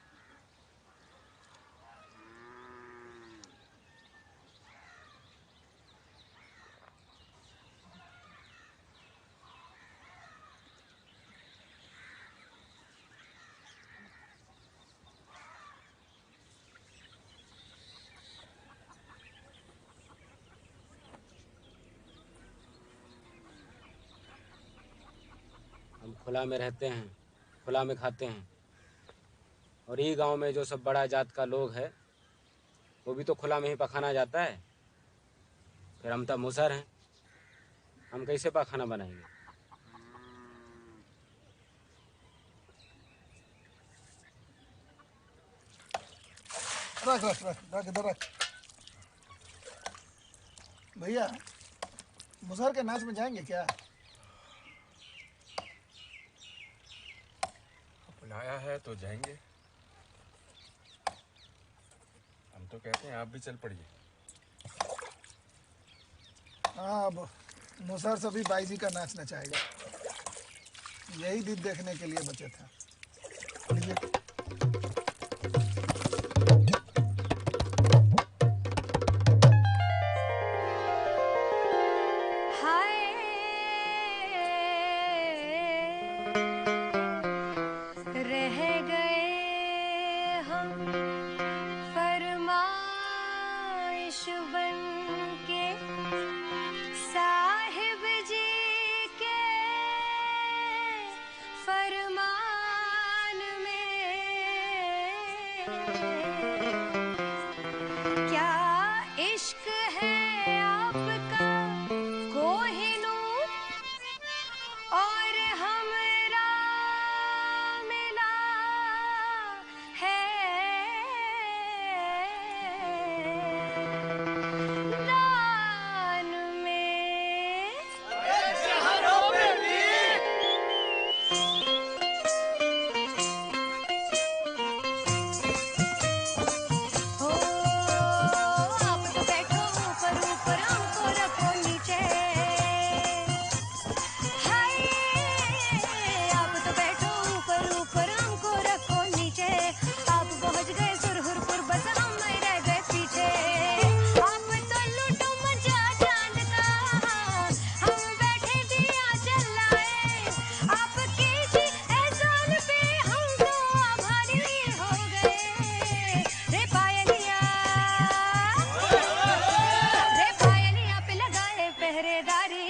[SPEAKER 5] हम खुला में रहते हैं, खुला में खाते हैं। और ये गांव में जो सब बड़ा जात का लोग है वो भी तो खुला में ही पखाना जाता है। फिर हम तो मुसर हैं, हम कैसे पखाना बनाएंगे?
[SPEAKER 16] रख रख रख रख इधर रख। भैया मुसहर के नाच में जाएंगे क्या?
[SPEAKER 13] बुलाया है तो जाएंगे। हम तो कहते हैं आप भी चल पड़िए।
[SPEAKER 16] हाँ, अब मुसहर सभी बाई जी का नाच नचाएगा। यही दिन देखने के लिए बचे थे। लीजिए।
[SPEAKER 1] रह गए हम फरमाइश बन के साहिब जी के फरमान में। क्या इश्क है आपका कोहिनूर और हमरा मिला है दान में। हो आप तो बैठो ऊपर ऊपर हमको रखो नीचे। हाय आप तो बैठो ऊपर ऊपर हमको रखो नीचे। आप पहुंच गए सुरहुरपुर बस हम रह गए पीछे। आप तो लूटो मजा चांद का हम बैठे दिया जलाए। आपके जी एहसान पे हम तो आभारी हो गए। रे पायलिया पे लगाए पहरेदारी।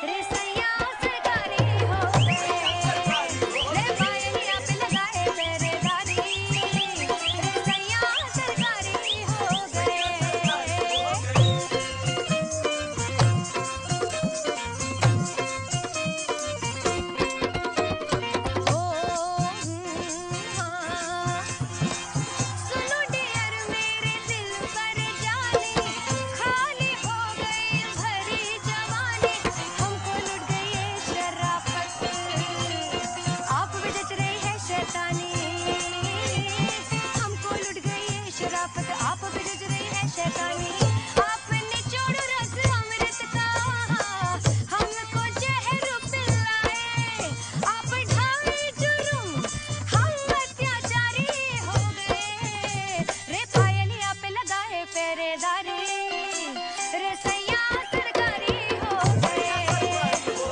[SPEAKER 1] रे सैया सरकारी हो गए। रे पायलिया पे लगाए पहरेदारी। रे सैया सरकारी हो गए। सुनो डियर मेरे दिल पर जाने खाली हो गई भरी जवानी। हमको लुट गई है शराफत आप भी जच रही है शैतानी। हमको लुट गई है शराफत आप भी जच रही है शैतानी। आपने चोड़ रस अमृत का हमको जहर पिलाए। आप ढाई जुर्म हम अत्याचारी हो गए। रे पायलिया पे लगाए पहरेदारी। रे सैया सरकारी हो गए।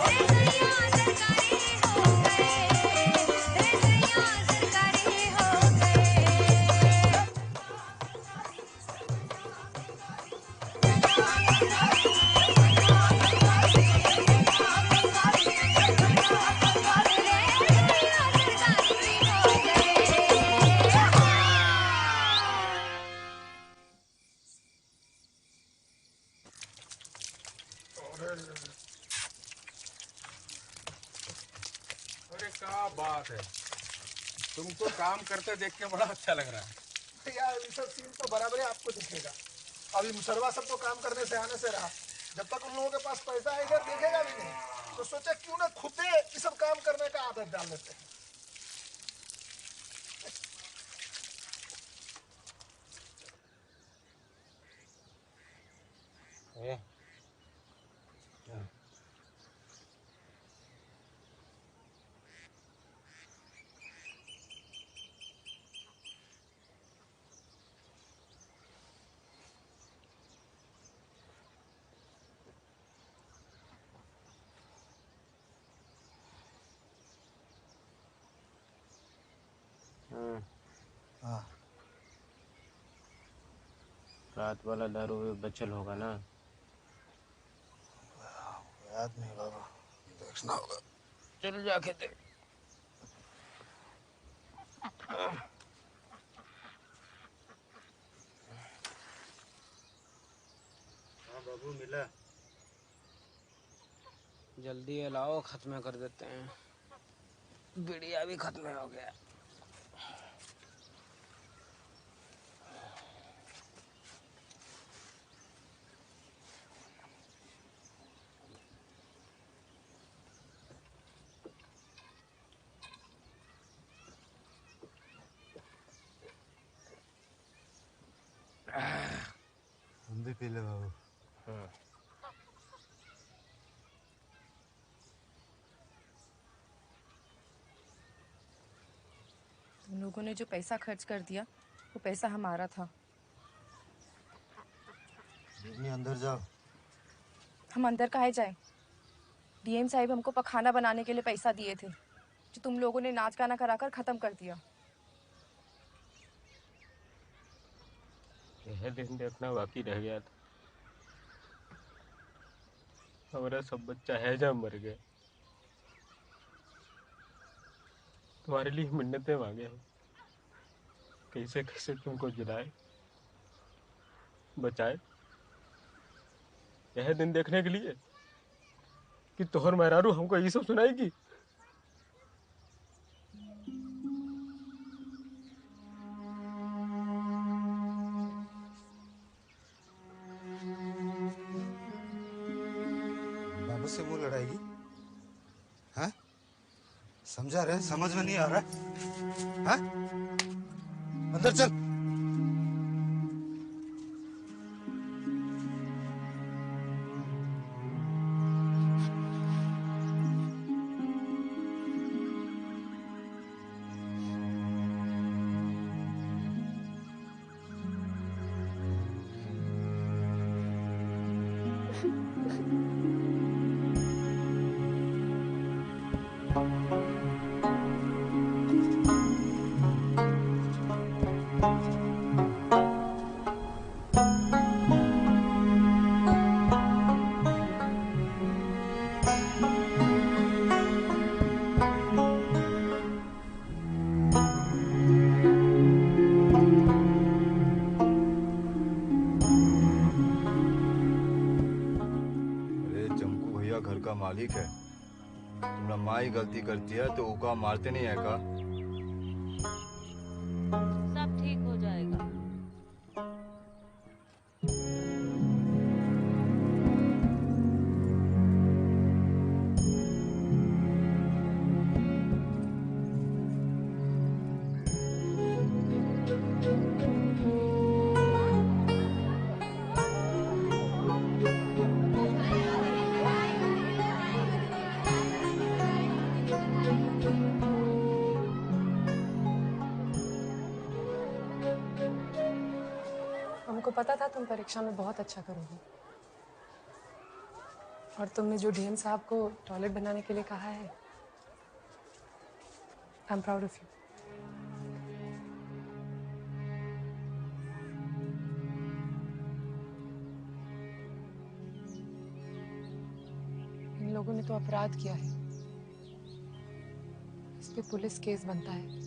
[SPEAKER 1] रे सैया सरकारी हो गए। रे सैया सरकारी हो गए।
[SPEAKER 13] अरे क्या बात है, तुमको काम करते देख के बड़ा अच्छा लग रहा है।
[SPEAKER 16] यार ये सब सीन तो बराबर ही आपको दिखेगा। अभी मुसरवा सब तो काम करने से आने से रहा। जब तक उन लोगों के पास पैसा आएगा देखेगा भी नहीं। तो सोचा क्यों ना खुद ये सब काम करने का आदत डाल देते हैं।
[SPEAKER 2] हाँ,
[SPEAKER 4] रात वाला दारू भी बचल होगा ना?
[SPEAKER 16] याद नहीं बाबा, देखना होगा।
[SPEAKER 4] चल जाके देख।
[SPEAKER 9] वो मिला?
[SPEAKER 4] जल्दी ये लाओ, खत्म कर देते हैं। बिड़िया भी खत्म हो गया।
[SPEAKER 9] हम भी पी ले बाबू।
[SPEAKER 18] हाँ।
[SPEAKER 7] तुम लोगों ने जो पैसा खर्च कर दिया वो पैसा हमारा था।
[SPEAKER 9] दीदी अंदर जाओ।
[SPEAKER 7] हम अंदर काहे जाए? डीएम साहब हमको पखाना बनाने के लिए पैसा दिए थे, जो तुम लोगों ने नाच गाना कराकर खत्म कर दिया।
[SPEAKER 18] यह दिन देखना बाकी रह गया था। हमारा सब बच्चा है जब मर गए। तुम्हारे लिए मिन्नतें मांगे हैं, कैसे कैसे तुमको जिलाए बचाए, यह दिन देखने के लिए कि तोहर मेहरारू हमको ये सब सुनाएगी।
[SPEAKER 9] बाबू से मुंह लड़ाएगी? हाँ? समझा रहे? समझ में नहीं आ रहा? हाँ? अंदर चल।
[SPEAKER 3] मालिक है, तुम्हारा माँ ही गलती करती है तो उका मारते नहीं है का?
[SPEAKER 12] सब ठीक हो जाएगा।
[SPEAKER 10] हमको पता था तुम परीक्षा में बहुत अच्छा करोगे, और तुमने जो डीएम साहब को टॉयलेट बनाने के लिए कहा है, I am proud of you. इन लोगों ने तो अपराध किया है, इस पे पुलिस केस बनता है।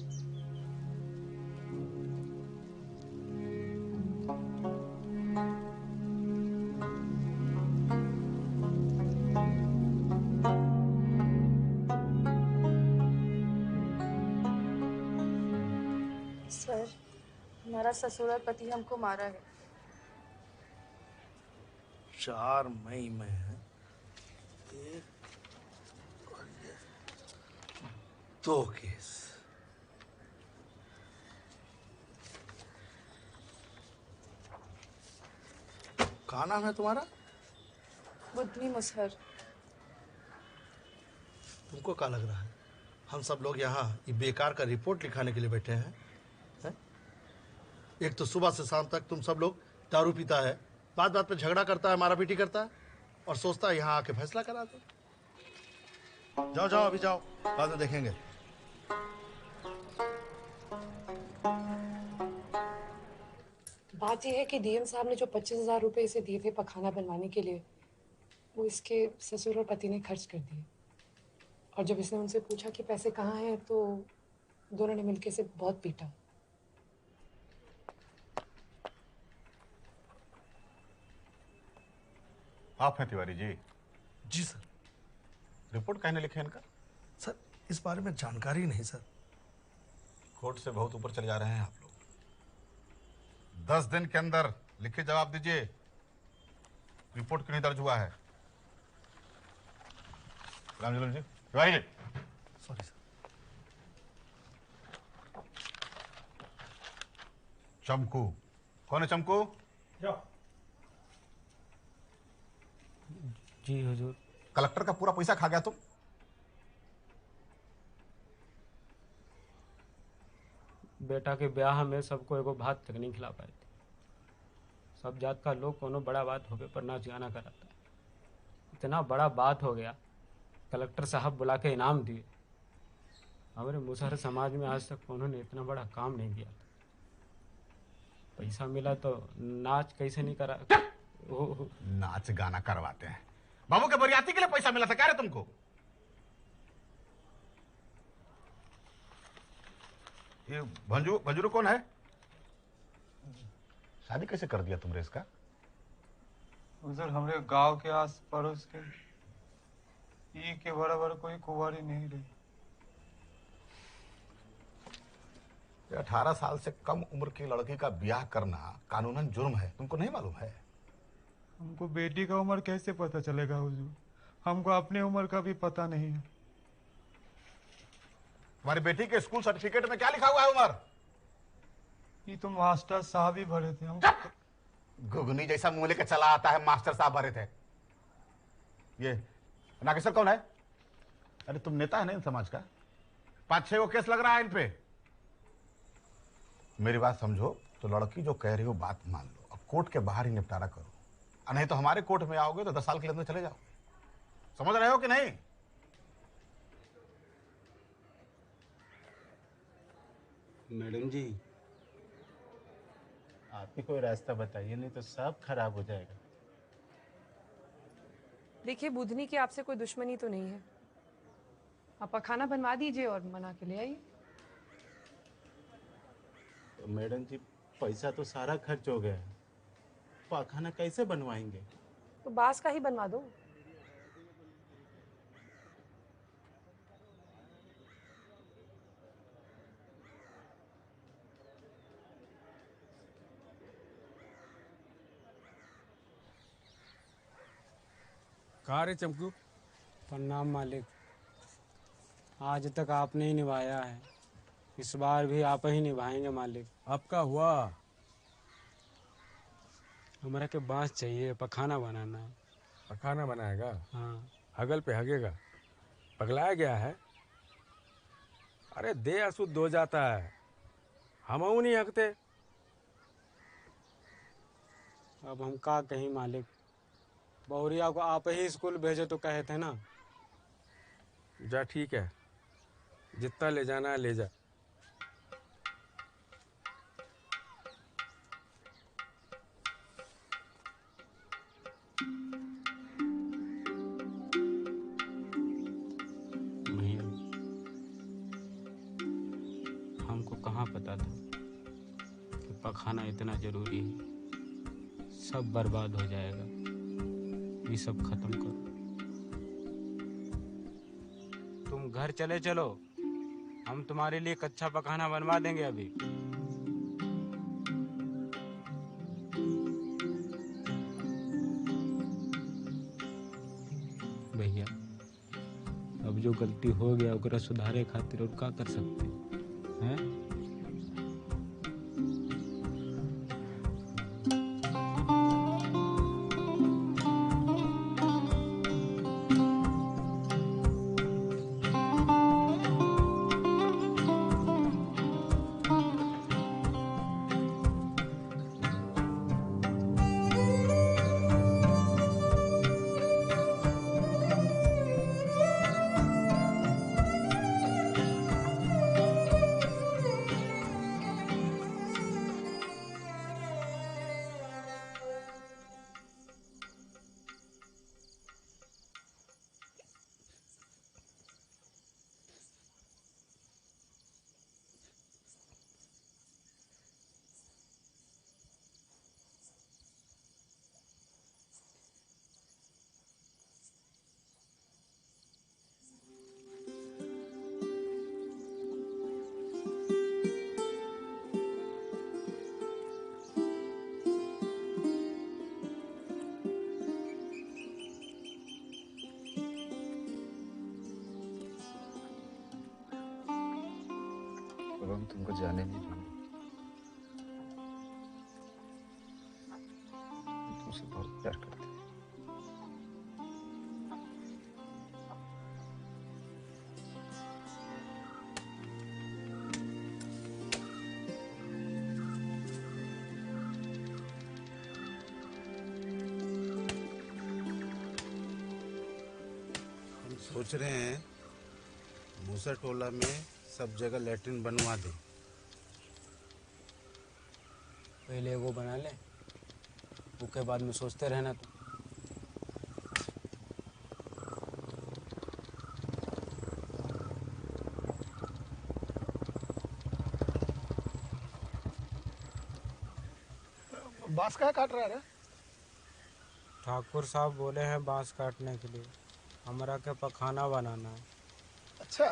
[SPEAKER 7] सर, हमारा ससुराल पति हमको मारा है।
[SPEAKER 19] 4 मई में है, 1 और ये 2 केस। कहाँ नाम है तुम्हारा?
[SPEAKER 7] बुद्धि मुसहर।
[SPEAKER 19] तुमको क्या लग रहा है हम सब लोग यहाँ ये बेकार का रिपोर्ट लिखाने के लिए बैठे हैं? एक तो सुबह से शाम तक तुम सब लोग दारू पीता है, बात बात पे झगड़ा करता है, मारा पीटी करता है, और सोचता है यहाँ आके फैसला करा दो। जाओ जाओ अभी जाओ, बाद में देखेंगे।
[SPEAKER 10] बात यह है कि डीएम साहब ने जो 25,000 रुपए इसे दिए थे पखाना बनवाने के लिए, वो इसके ससुर और पति ने खर्च कर दिए। और जब इसने उनसे पूछा कि पैसे कहाँ हैं, तो दोनों ने मिलकर इसे बहुत पीटा।
[SPEAKER 8] आप हैं तिवारी जी?
[SPEAKER 16] जी सर।
[SPEAKER 8] रिपोर्ट कहने लिखे इनका?
[SPEAKER 16] सर इस बारे में जानकारी नहीं सर।
[SPEAKER 8] कोर्ट से बहुत ऊपर चले जा रहे हैं आप लोग। 10 दिन के अंदर लिखित जवाब दीजिए, रिपोर्ट क्यों नहीं दर्ज हुआ है? रामजलन जी, तिवारी जी।
[SPEAKER 16] Sorry sir.
[SPEAKER 8] चमकू, कौन है चमकू?
[SPEAKER 4] जी हुजूर।
[SPEAKER 8] कलेक्टर का पूरा पैसा खा गया तुम?
[SPEAKER 4] बेटा के ब्याह में सबको एगो भात तक नहीं खिला पाए थे। सब जात का लोग कोनो बड़ा बात होवे पर नाच गाना कराता। इतना बड़ा बात हो गया, कलेक्टर साहब बुला के इनाम दिए। हमारे मुसहर समाज में आज तक उन्होंने इतना बड़ा काम नहीं किया था। पैसा मिला तो नाच कैसे नहीं करा?
[SPEAKER 8] नाच गाना करवाते हैं। बाबू के बरियाती के लिए पैसा मिला था क्या रे तुमको? ये भंजूरू कौन है? शादी कैसे कर दिया तुमने इसका?
[SPEAKER 3] उधर हमारे गांव के आस पड़ोस के ये के बराबर कोई कुंवारी नहीं रही।
[SPEAKER 8] 18 साल से कम उम्र की लड़की का ब्याह करना कानूनन जुर्म है, तुमको नहीं मालूम है?
[SPEAKER 3] हमको बेटी का उम्र कैसे पता चलेगा हुजूर? हमको अपने उम्र का भी पता नहीं है।
[SPEAKER 8] तुम्हारी बेटी के स्कूल सर्टिफिकेट में क्या लिखा हुआ है उम्र?
[SPEAKER 3] ये तो मास्टर साहब ही भरे थे। हम
[SPEAKER 8] घुगनी जैसा मुंह लेके चला आता है, मास्टर साहब भरे थे। ये नागेश्वर कौन है? अरे तुम नेता है ना इन समाज का? 5-6 को केस लग रहा है इन पे। मेरी बात समझो तो लड़की जो कह रही हो बात मान लो, अब कोर्ट के बाहर ही निपटारा करो, नहीं तो हमारे कोर्ट में आओगे तो 10 साल के अंदर चले जाओ। समझ रहे हो कि नहीं?
[SPEAKER 17] मैडम जी, आप ही कोई रास्ता बताइए, नहीं तो सब खराब हो जाएगा।
[SPEAKER 10] देखिए, बुधनी की आपसे कोई दुश्मनी तो नहीं है। आप खाना बनवा दीजिए और बना के ले आइए।
[SPEAKER 17] तो मैडम जी, पैसा तो सारा खर्च हो गया है, पाखाना कैसे बनवाएंगे?
[SPEAKER 10] तो बांस का ही बनवा दो।
[SPEAKER 13] कहाँ रे चमकू?
[SPEAKER 4] प्रणाम मालिक। आज तक आपने ही निभाया है, इस बार भी आप ही निभाएंगे मालिक।
[SPEAKER 13] आपका हुआ?
[SPEAKER 4] हमारा के बांस चाहिए, पखाना बनाना है।
[SPEAKER 13] पखाना बनाएगा?
[SPEAKER 4] हाँ।
[SPEAKER 13] हगल पे हगेगा? पगलाया गया है? अरे दे अशुद्ध हो जाता है, हम नहीं हकते।
[SPEAKER 4] अब हम का कहीं मालिक, बहुरिया को आप ही स्कूल भेजो तो कहे थे ना।
[SPEAKER 13] जा ठीक है, जितना ले जाना है ले जा।
[SPEAKER 4] भैया, हमको कहाँ पता था कि पखाना इतना जरूरी है। सब बर्बाद हो जाएगा, ये सब खत्म करो। तुम घर चले चलो, हम तुम्हारे लिए कच्चा पखाना बनवा देंगे अभी। भैया, अब जो गलती हो गया ओकरा सुधारे खातिर और का कर सकते हैं?
[SPEAKER 3] अब हम तुमको जाने नहीं देंगे। हम तुमसे बहुत प्यार करते हैं।
[SPEAKER 17] सोच रहे हैं मूसर टोला में सब जगह लैट्रिन बनवा दें।
[SPEAKER 5] पहले वो बना ले, उसके बाद में सोचते रहना। तो
[SPEAKER 16] बांस का काट रहा है रे?
[SPEAKER 4] ठाकुर साहब बोले हैं बांस काटने के लिए, हमरा के पखाना बनाना है।
[SPEAKER 16] अच्छा,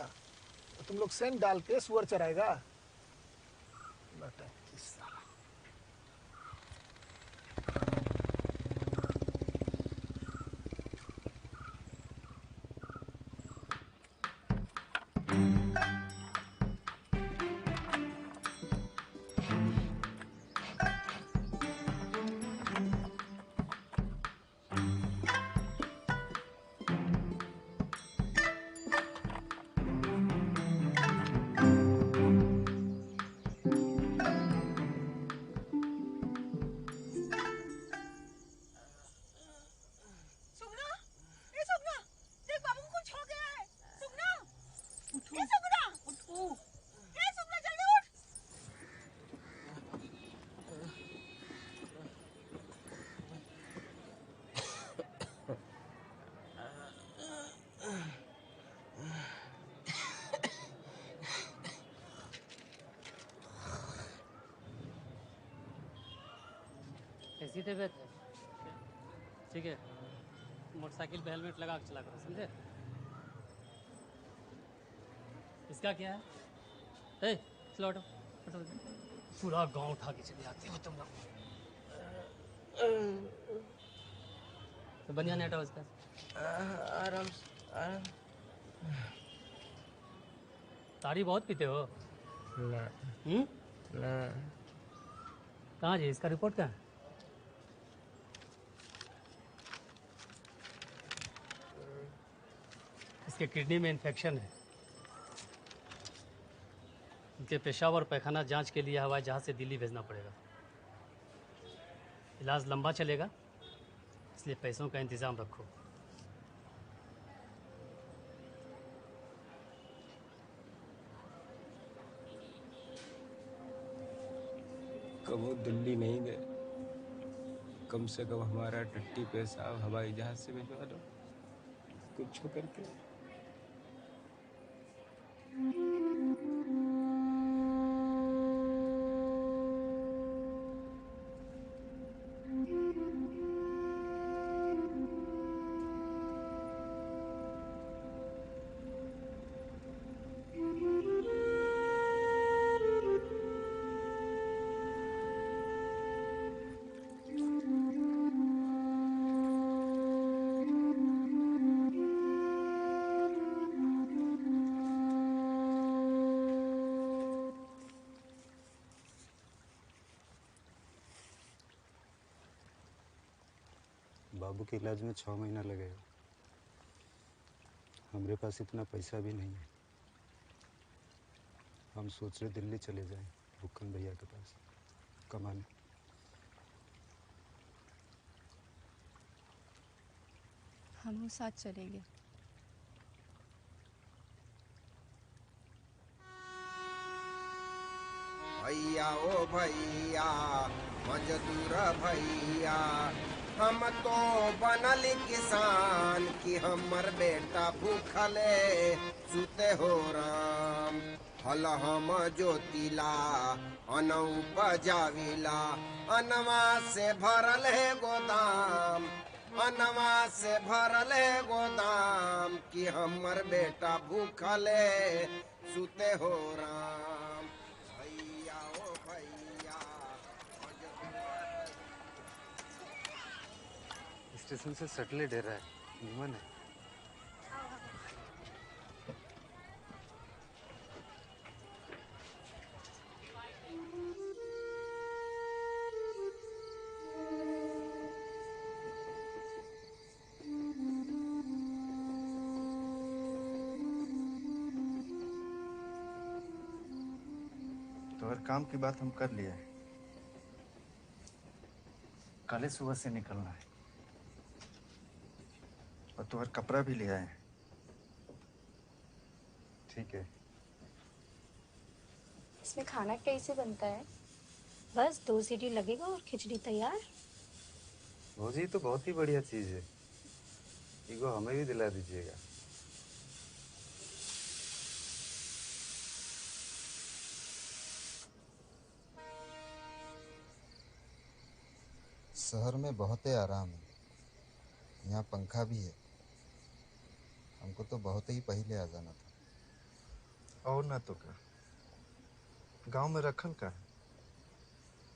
[SPEAKER 16] तो तुम लोग सेंट डाल के सुअर चराएगा? लटक इस साला।
[SPEAKER 6] कैसी तबीयत है? ठीक है, मोटरसाइकिल पे हेलमेट लगा के चला करो, समझे? इसका क्या है? ए, चलो हटो, हटो। पूरा गांव उठा के चले आते हो तुम लोग। तो बनिया नहीं हटाओ इसका।
[SPEAKER 18] आराम आराम।
[SPEAKER 6] ताड़ी बहुत पीते हो?
[SPEAKER 18] ना।
[SPEAKER 6] कहाँ जी, इसका रिपोर्ट क्या है? इसके किडनी में इन्फेक्शन है। इनके पेशाब और पैखाना जांच के लिए हवाई जहाज़ से दिल्ली भेजना पड़ेगा। इलाज लंबा चलेगा, इसलिए पैसों का इंतज़ाम रखो।
[SPEAKER 13] कब वो दिल्ली नहीं गए, कम से कम हमारा टट्टी पेशाब हवाई जहाज से भिजवा दो कुछ करके।
[SPEAKER 9] बाबू के इलाज में 6 महीना लगेगा। हमारे पास इतना पैसा भी नहीं है। हम सोच रहे दिल्ली चले जाएं, भुक्कन भैया के पास कमाने।
[SPEAKER 7] हम साथ चलेंगे।
[SPEAKER 22] भैया ओ भैया मजदूर भैया, हम तो बनल किसान कि हमर बेटा भूखले सुते हो राम। हल हम जोतिला अनौ पजाविला, अनवा से भरल है गोदाम, अनवा से भरल है गोदाम कि हमर बेटा भूखले सुते हो राम। भैया ओ भैया
[SPEAKER 9] स्टेशन से सटले डेरा है, निमन है। तो हर काम की बात हम कर लिए हैं। कल ही सुबह से निकलना है और तो हर कपड़ा भी ले आए। ठीक है।
[SPEAKER 11] इसमें खाना कैसे बनता है? बस 2 सीटी लगेगा और खिचड़ी तैयार।
[SPEAKER 9] भौजी तो बहुत ही बढ़िया चीज है, इगो हमें भी दिला दीजिएगा। शहर में बहुत ही आराम है, यहाँ पंखा भी है। हमको तो बहुत ही पहले आ जाना था। और ना तो क्या, गांव में रखल का है,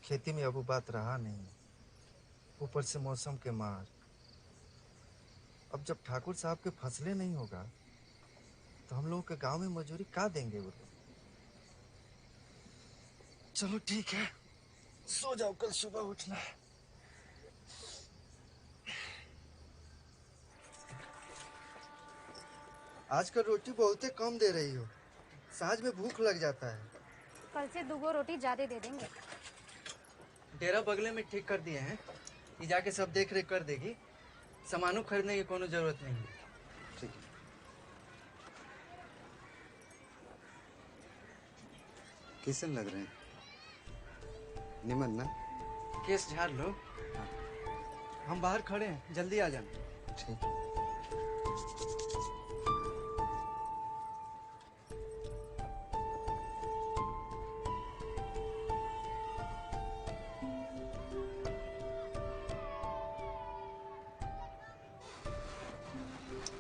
[SPEAKER 9] खेती में अब बात रहा नहीं, ऊपर से मौसम के मार। अब जब ठाकुर साहब के फसले नहीं होगा तो हम लोगों के गांव में मजूरी का देंगे वो लोग। चलो ठीक है, सो जाओ, कल सुबह उठना है। आजकल रोटी बहुत ही कम दे रही हो, सांझ में भूख लग जाता है।
[SPEAKER 11] कल से 2 रोटी ज्यादा दे देंगे।
[SPEAKER 9] डेरा बगले में ठीक कर दिए हैं, ये जाके सब देख रेख कर देगी। सामानों खरीदने की कोनो जरूरत नहीं है। ठीक है। कैसे लग रहे हैं? निमन ना? केस झाड़ लो। हम बाहर खड़े हैं, जल्दी आ जाना। ठीक है।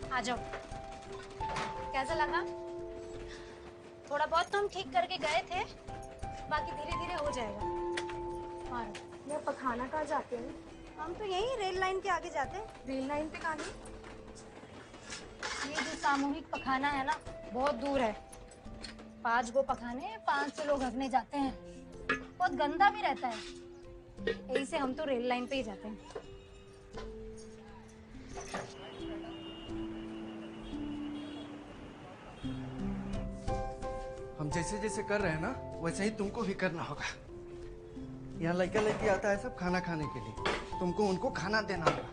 [SPEAKER 11] आ जाओ। कैसा लगा? थोड़ा बहुत तो हम ठीक करके गए थे, बाकी धीरे धीरे हो जाएगा। और
[SPEAKER 7] मैं पखाना कहाँ जाते हैं?
[SPEAKER 11] हम तो यही रेल लाइन के आगे जाते हैं।
[SPEAKER 7] रेल लाइन पे कहाँ नहीं?
[SPEAKER 11] ये जो सामूहिक पखाना है ना, बहुत दूर है। 5 गो पखाने 500 लोग हगने जाते हैं, बहुत गंदा भी रहता है। यही से हम तो रेल लाइन पे ही जाते हैं।
[SPEAKER 9] हम जैसे जैसे कर रहे हैं ना, वैसे ही तुमको भी करना होगा। यहाँ लड़का लड़की आता है सब खाना खाने के लिए, तुमको उनको खाना देना होगा।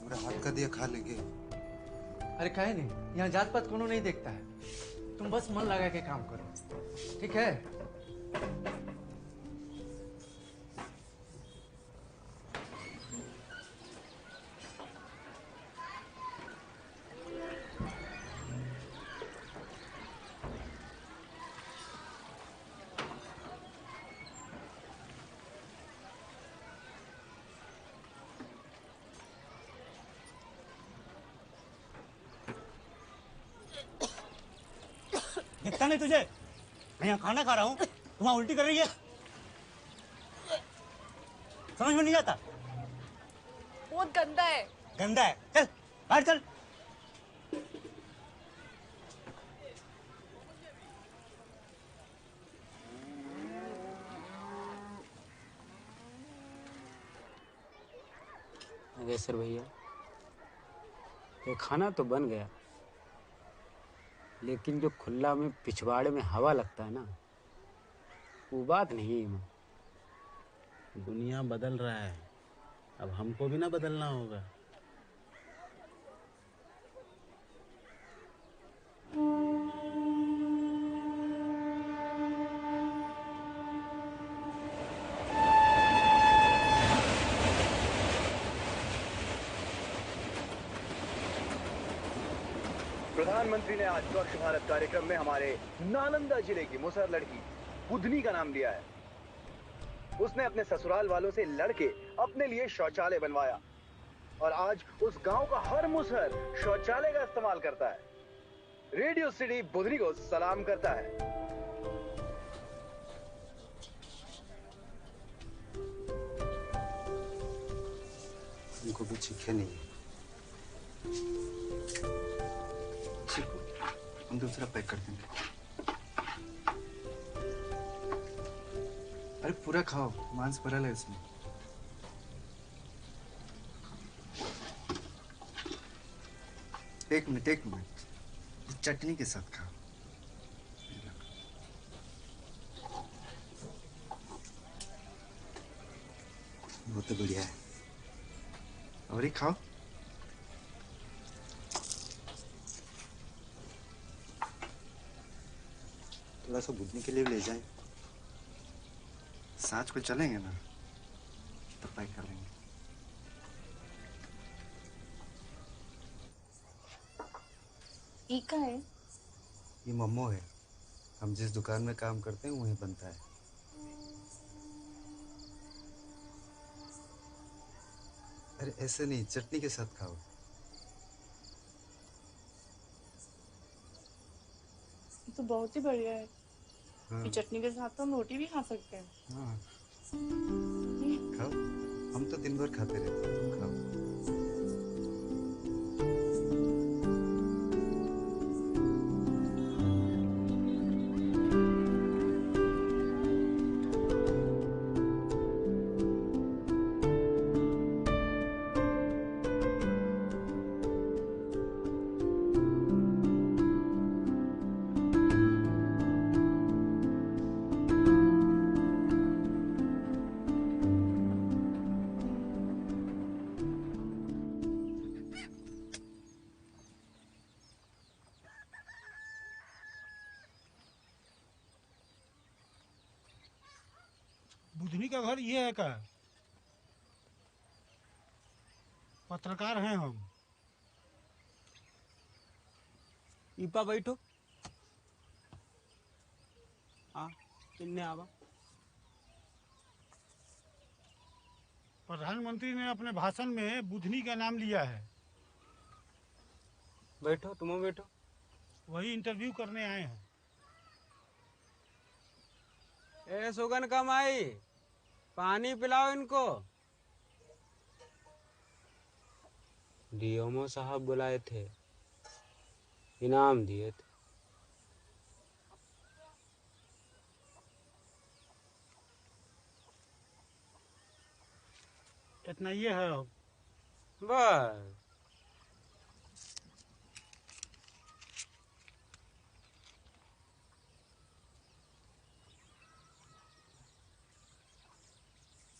[SPEAKER 9] मेरा हाथ का दिया खा लेंगे। अरे काहे नहीं, यहाँ जात पात कोनो नहीं देखता है। तुम बस मन लगा के काम करो, ठीक है?
[SPEAKER 15] दिखता नहीं तुझे? मैं यहाँ खाना खा रहा हूँ, तुम वहाँ उल्टी कर रही है। समझ में नहीं आता?
[SPEAKER 7] बहुत गंदा है।
[SPEAKER 15] गंदा है? चल बाहर चल।
[SPEAKER 5] नागेश्वर भैया, ये खाना तो बन गया, लेकिन जो खुला में पिछवाड़े में हवा लगता है ना, वो बात नहीं है।
[SPEAKER 17] दुनिया बदल रहा है, अब हमको भी ना बदलना होगा।
[SPEAKER 23] प्रधानमंत्री ने आज स्वच्छ भारत कार्यक्रम में हमारे नालंदा जिले की मुसहर लड़की बुधनी का नाम लिया है। उसने अपने ससुराल वालों से लड़के अपने लिए शौचालय बनवाया और आज उस गांव का हर मुसहर शौचालय का इस्तेमाल करता है। रेडियो सिटी बुधनी को सलाम करता है।
[SPEAKER 9] उनको भी चीखे नहीं। चीखो, हम दूसरा पैक कर देंगे। अरे पूरा खाओ, मांस भरल है इसमें। एक मिनट, चटनी के साथ खाओ। बहुत बढ़िया है। और ही खाओ। थोड़ा सा बुद्धि के लिए ले जाए। साथ को चलेंगे ना तो पैक कर लेंगे।
[SPEAKER 7] ईका है।
[SPEAKER 9] ये मोमो है। हम जिस दुकान में काम करते हैं वहीं बनता है। अरे ऐसे नहीं, चटनी के साथ खाओ।
[SPEAKER 7] तो बहुत ही बढ़िया है।
[SPEAKER 9] हाँ।
[SPEAKER 7] ये चटनी के साथ तो हम रोटी भी खा सकते हैं।
[SPEAKER 9] हाँ। खाओ। हम तो दिन भर खाते रहते हैं। तुम खाओ।
[SPEAKER 14] बुधनी का घर ये है का? पत्रकार हैं हम।
[SPEAKER 4] ईपा बैठो। हाँ, किन्ने आवा।
[SPEAKER 14] प्रधानमंत्री ने अपने भाषण में बुधनी का नाम लिया है।
[SPEAKER 4] बैठो, तुम बैठो।
[SPEAKER 14] वही इंटरव्यू करने आए हैं।
[SPEAKER 4] ए सुगन कमाई, पानी पिलाओ इनको। डीएमओ साहब बुलाए थे, इनाम दिए थे।
[SPEAKER 14] इतना ये है अब।
[SPEAKER 4] बस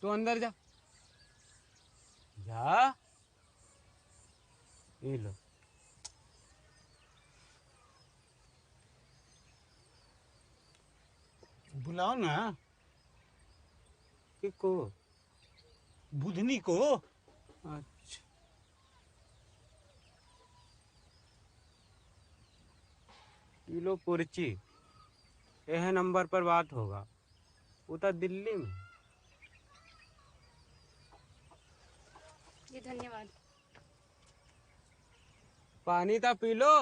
[SPEAKER 4] तू अंदर जा। जा। ये लो।
[SPEAKER 14] बुलाओ ना।
[SPEAKER 4] किसको?
[SPEAKER 14] बुधनी को।
[SPEAKER 4] अच्छा। ये लो पर्ची। यह नंबर पर बात होगा। उधर दिल्ली में।
[SPEAKER 7] जी धन्यवाद।
[SPEAKER 4] पानी तो पी लो।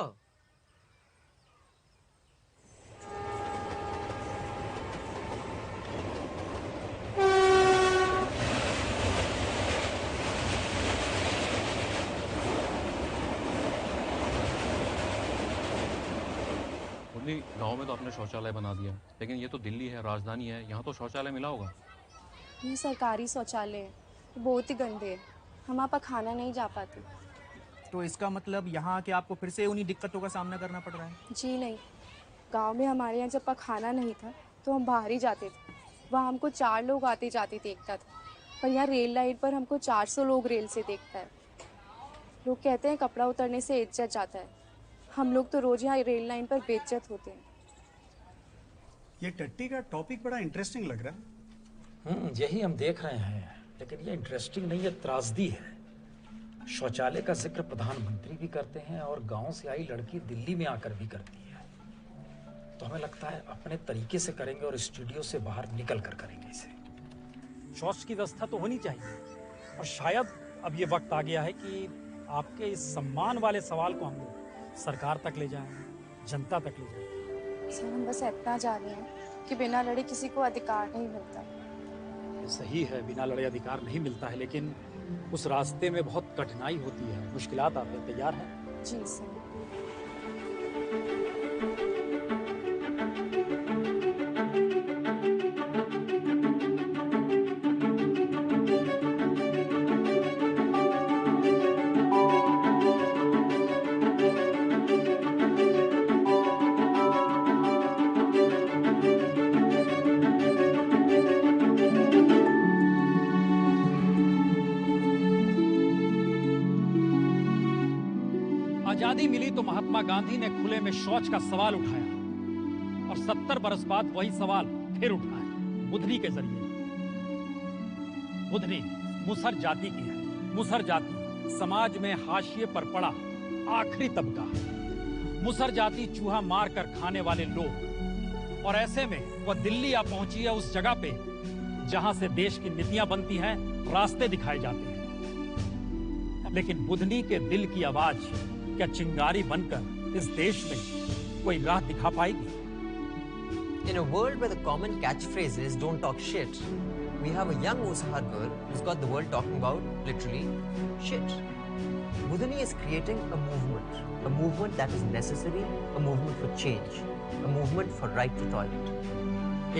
[SPEAKER 20] मुरली, गांव में तो आपने शौचालय बना दिया, लेकिन ये तो दिल्ली है, राजधानी है, यहाँ तो शौचालय मिला होगा।
[SPEAKER 7] ये सरकारी शौचालय है, बहुत ही गंदे है। हम वहाँ पर खाना नहीं जा पाते।
[SPEAKER 21] तो इसका मतलब यहाँ आके आपको फिर से उन्हीं दिक्कतों का सामना करना पड़ रहा है?
[SPEAKER 7] जी नहीं, गांव में हमारे यहाँ जब पखाना नहीं था तो हम बाहर ही जाते थे। वहाँ हमको 4 लोग आते जाते देखता था, पर यहाँ रेल लाइन पर हमको 400 लोग रेल से देखता है। लोग कहते हैं कपड़ा उतरने से इज्जत जाता है। हम लोग तो रोज यहाँ रेल लाइन पर बेइज्जत होते हैं।
[SPEAKER 15] ये टट्टी का टॉपिक बड़ा इंटरेस्टिंग लग रहा है।
[SPEAKER 24] यही हम देख रहे हैं, लेकिन ये इंटरेस्टिंग नहीं, ये त्रासदी है। शौचालय का जिक्र प्रधानमंत्री भी करते हैं और गांव से आई लड़की दिल्ली में आकर भी करती है। तो हमें लगता है अपने तरीके से करेंगे और स्टूडियो से बाहर निकल कर करेंगे इसे।
[SPEAKER 21] शौच की व्यवस्था तो होनी चाहिए, और शायद अब ये वक्त आ गया है कि आपके इस सम्मान वाले सवाल को हम लोग सरकार तक ले जाएं, जनता तक ले जाएं।
[SPEAKER 7] सर हम बस इतना जाने हैं कि बिना लड़े किसी को अधिकार नहीं मिलता।
[SPEAKER 21] ये सही है, बिना लड़े अधिकार नहीं मिलता है, लेकिन उस रास्ते में बहुत कठिनाई होती है, मुश्किलात आते हैं। तैयार हैं?
[SPEAKER 7] जी सर।
[SPEAKER 21] आज़ादी मिली तो महात्मा गांधी ने खुले में शौच का सवाल उठाया और 70 बरस बाद वही सवाल फिर उठा है बुधनी के जरिए। बुधनी मुसहर जाति की है। मुसहर जाति समाज में हाशिए पर पड़ा आखिरी तबका है। मुसहर जाति चूहा मार कर खाने वाले लोग, और ऐसे में वह दिल्ली आ पहुंची है, उस जगह पे जहां से देश की नीतियां बनती हैं, रास्ते दिखाए जाते हैं। लेकिन बुधनी के दिल की आवाज क्या चिंगारी बनकर इस देश में कोई राह दिखा पाएगी?
[SPEAKER 1] In a world where the common catchphrase is "Don't talk shit," we have a young Musahar girl who's got the world talking about literally shit. Budhani is creating a movement that is necessary, a movement for change, a movement for right to toilet.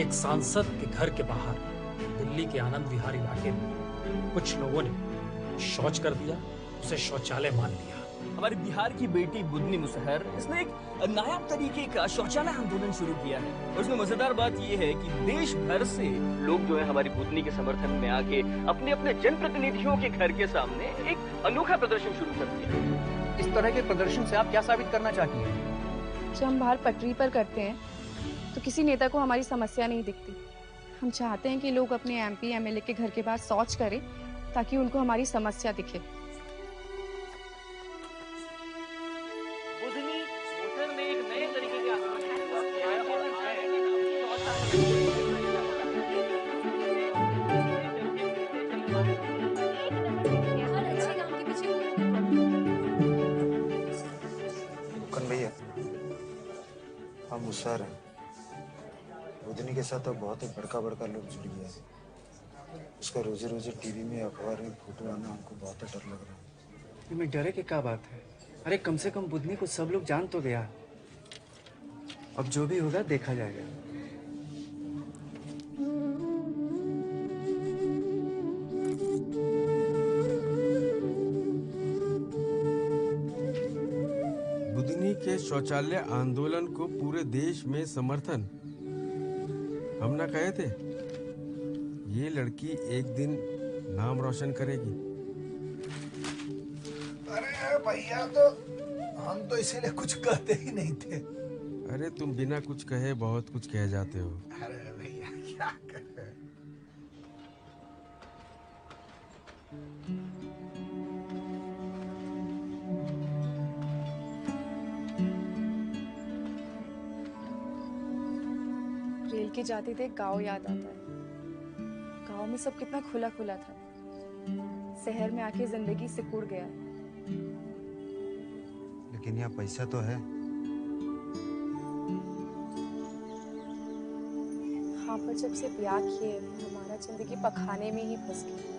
[SPEAKER 21] एक सांसद के घर के बाहर दिल्ली के आनंद विहार इलाके में कुछ लोगों ने शौच कर दिया, उसे शौचालय मान लिया।
[SPEAKER 2] हमारे बिहार की बेटी बुधनी मुसहर, इसने एक नायाब तरीके का शौचालय आंदोलन शुरू किया है। और इसमें मजेदार बात यह है कि देश भर से लोग जो है हमारी बुधनी के समर्थन में आके अपने अपने जनप्रतिनिधियों के घर के सामने एक अनोखा प्रदर्शन शुरू करते हैं।
[SPEAKER 1] इस तरह के प्रदर्शन से आप क्या साबित करना चाहती हैं?
[SPEAKER 7] जब हम बाहर पटरी पर करते हैं तो किसी नेता को हमारी समस्या नहीं दिखती। हम चाहते हैं कि लोग अपने MP MLA के घर के बाहर शौच करें ताकि उनको हमारी समस्या दिखे।
[SPEAKER 9] भैया, हम मुसहर हैं। बुधनी के साथ तो बहुत ही बड़का लोग जुड़ गया है। उसका रोजे टीवी में अखबार में फोटो आना हमको बहुत डर लग रहा है।
[SPEAKER 12] तुम्हें डरे की क्या बात है? अरे कम से कम बुधनी को सब लोग जान तो गया। अब जो भी होगा देखा जाएगा।
[SPEAKER 13] बुधनी के शौचालय आंदोलन को पूरे देश में समर्थन। हम ना कहे थे ये लड़की एक दिन नाम रोशन करेगी।
[SPEAKER 16] अरे भैया, तो हम तो इसीलिए कुछ कहते ही नहीं थे।
[SPEAKER 13] अरे तुम बिना कुछ कहे बहुत कुछ कह जाते हो।
[SPEAKER 16] अरे भैया क्या करें।
[SPEAKER 7] रेल के जाते थे गांव याद आता है। गांव में सब कितना खुला खुला था। शहर में आके जिंदगी सिकुड़ गया है।
[SPEAKER 9] लेकिन यहाँ पैसा तो है।
[SPEAKER 7] हाँ, पर जब से ब्याह किए हमारा जिंदगी पखाने में ही फंस गई।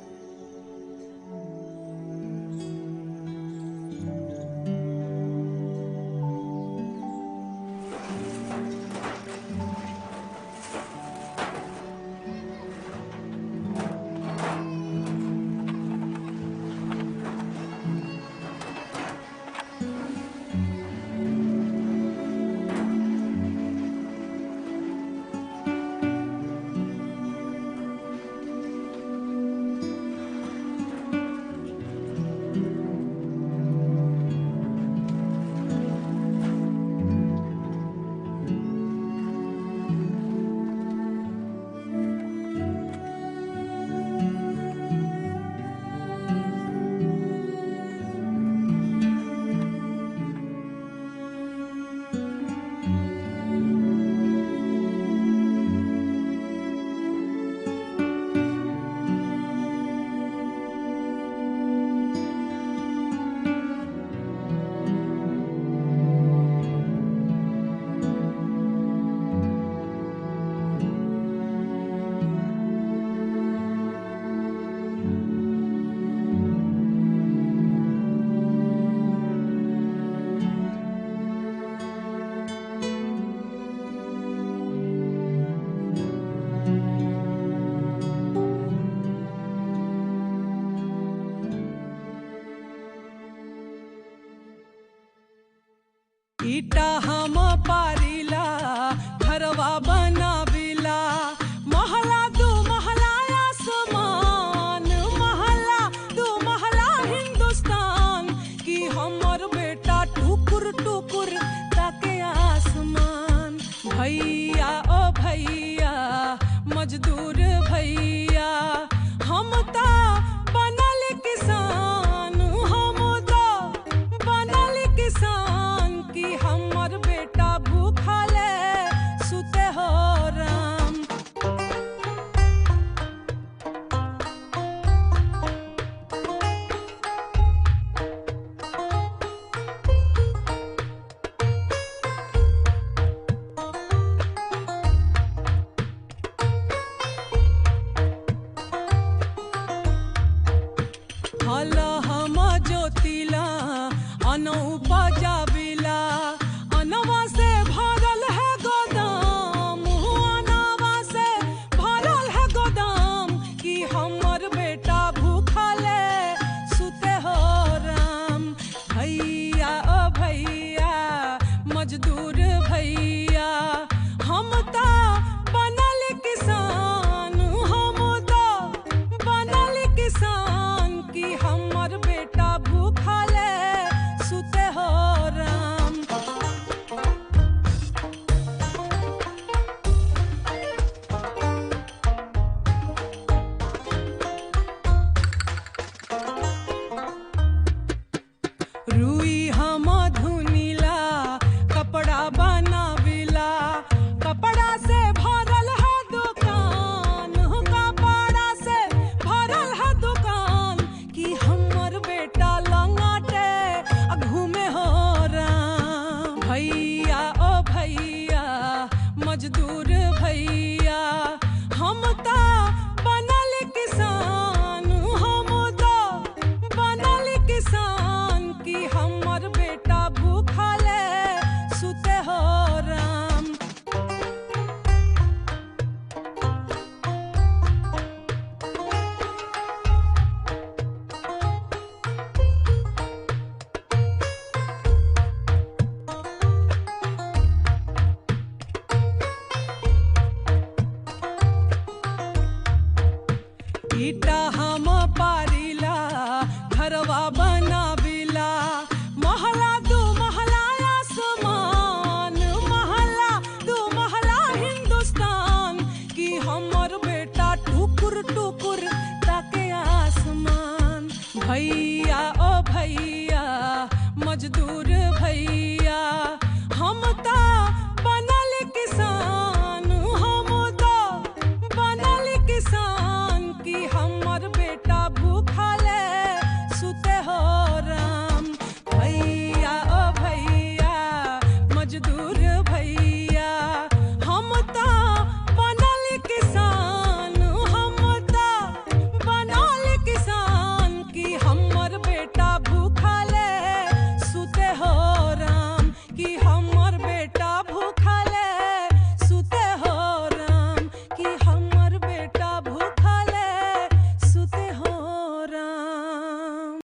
[SPEAKER 3] ईटा हम